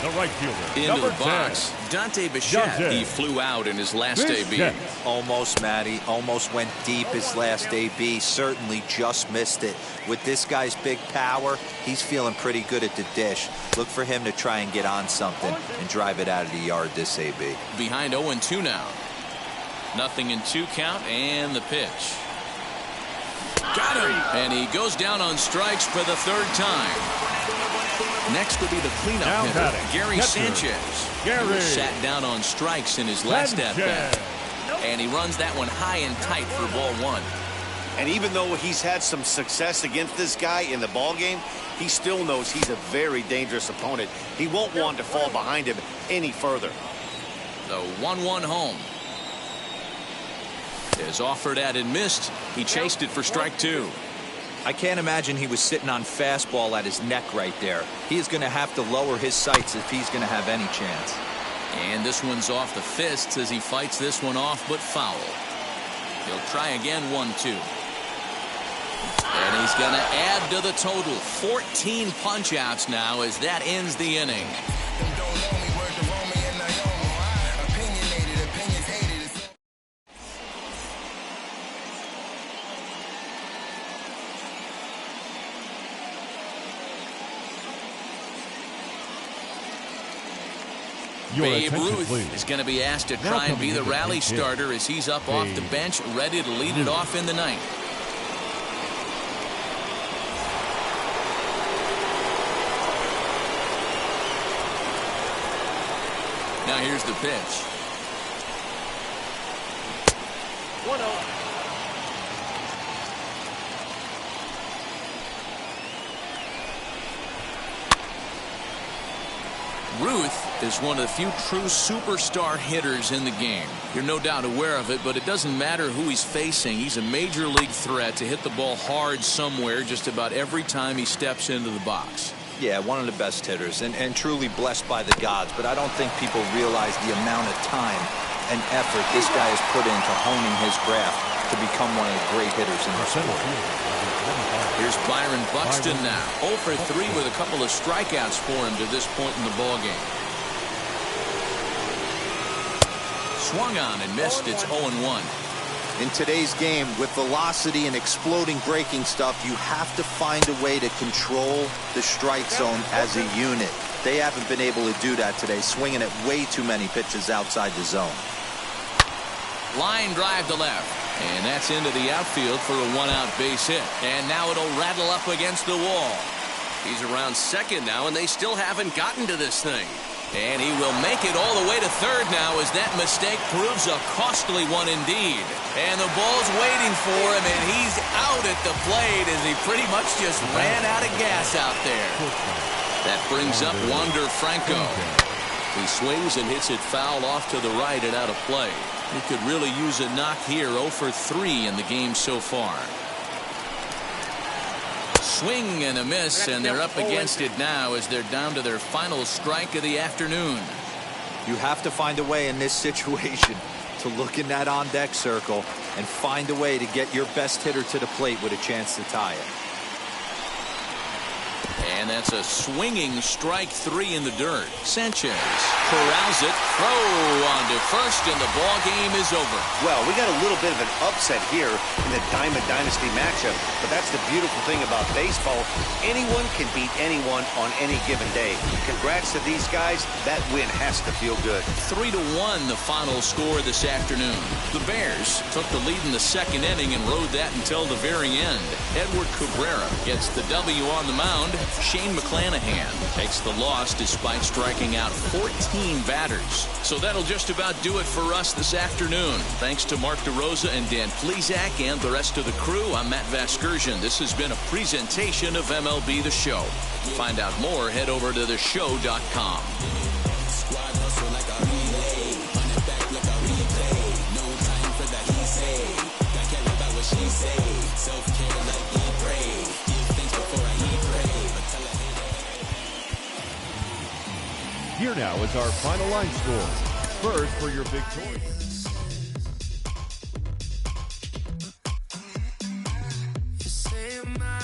The right fielder, into number the box, 10. Dante Bichette. He flew out in his last AB. Almost, Matty. Almost went deep his last AB. Certainly just missed it. With this guy's big power, he's feeling pretty good at the dish. Look for him to try and get on something and drive it out of the yard this AB. Behind 0-2 now. 0-2 count and the pitch. Got him. And he goes down on strikes for the third time. Next will be the cleanup hitter, Gary Sanchez. He sat down on strikes in his last at-bat. And he runs that one high and tight for ball 1. And even though he's had some success against this guy in the ball game, he still knows he's a very dangerous opponent. He won't want to fall behind him any further. The 1-1 home. Is offered at and missed. He chased it for strike 2. I can't imagine he was sitting on fastball at his neck right there. He is going to have to lower his sights if he's going to have any chance. And this one's off the fists as he fights this one off, but foul. He'll try again, 1-2. And he's going to add to the total. 14 punch-outs now as that ends the inning. Babe Ruth is going to be asked to try and be the rally starter as he's up off the bench, ready to lead it off in the ninth. here's the pitch. 1-0. Ruth is one of the few true superstar hitters in the game. You're no doubt aware of it, but it doesn't matter who he's facing. He's a major league threat to hit the ball hard somewhere just about every time he steps into the box. Yeah, one of the best hitters and truly blessed by the gods, but I don't think people realize the amount of time and effort this guy has put into honing his craft to become one of the great hitters in the sport. Here's Byron Buxton now. 0 for 3 with a couple of strikeouts for him to this point in the ballgame. Swung on and missed. It's 0-1. In today's game, with velocity and exploding breaking stuff, you have to find a way to control the strike zone as a unit. They haven't been able to do that today, swinging at way too many pitches outside the zone. Line drive to left. And that's into the outfield for a one-out base hit. And now it'll rattle up against the wall. He's around second now, and they still haven't gotten to this thing. And he will make it all the way to third now as that mistake proves a costly one indeed. And the ball's waiting for him, and he's out at the plate as he pretty much just ran out of gas out there. That brings up Wander Franco. He swings and hits it foul off to the right and out of play. He could really use a knock here. 0 for 3 in the game so far. Swing and a miss, and they're up against it now as they're down to their final strike of the afternoon. You have to find a way in this situation to look in that on-deck circle and find a way to get your best hitter to the plate with a chance to tie it. And that's a swinging strike 3 in the dirt. Sanchez corrals it, throw on to first, and the ball game is over. Well, we got a little bit of an upset here in the Diamond Dynasty matchup, but that's the beautiful thing about baseball. Anyone can beat anyone on any given day. Congrats to these guys. That win has to feel good. 3-1 the final score this afternoon. The Bears took the lead in the second inning and rode that until the very end. Edward Cabrera gets the W on the mound. Shane McClanahan takes the loss despite striking out 14 batters. So that'll just about do it for us this afternoon. Thanks to Mark DeRosa and Dan Plesac and the rest of the crew. I'm Matt Vasgersian. This has been a presentation of MLB The Show. To find out more, head over to theshow.com. Here now is our final line score. First for your victory. You say my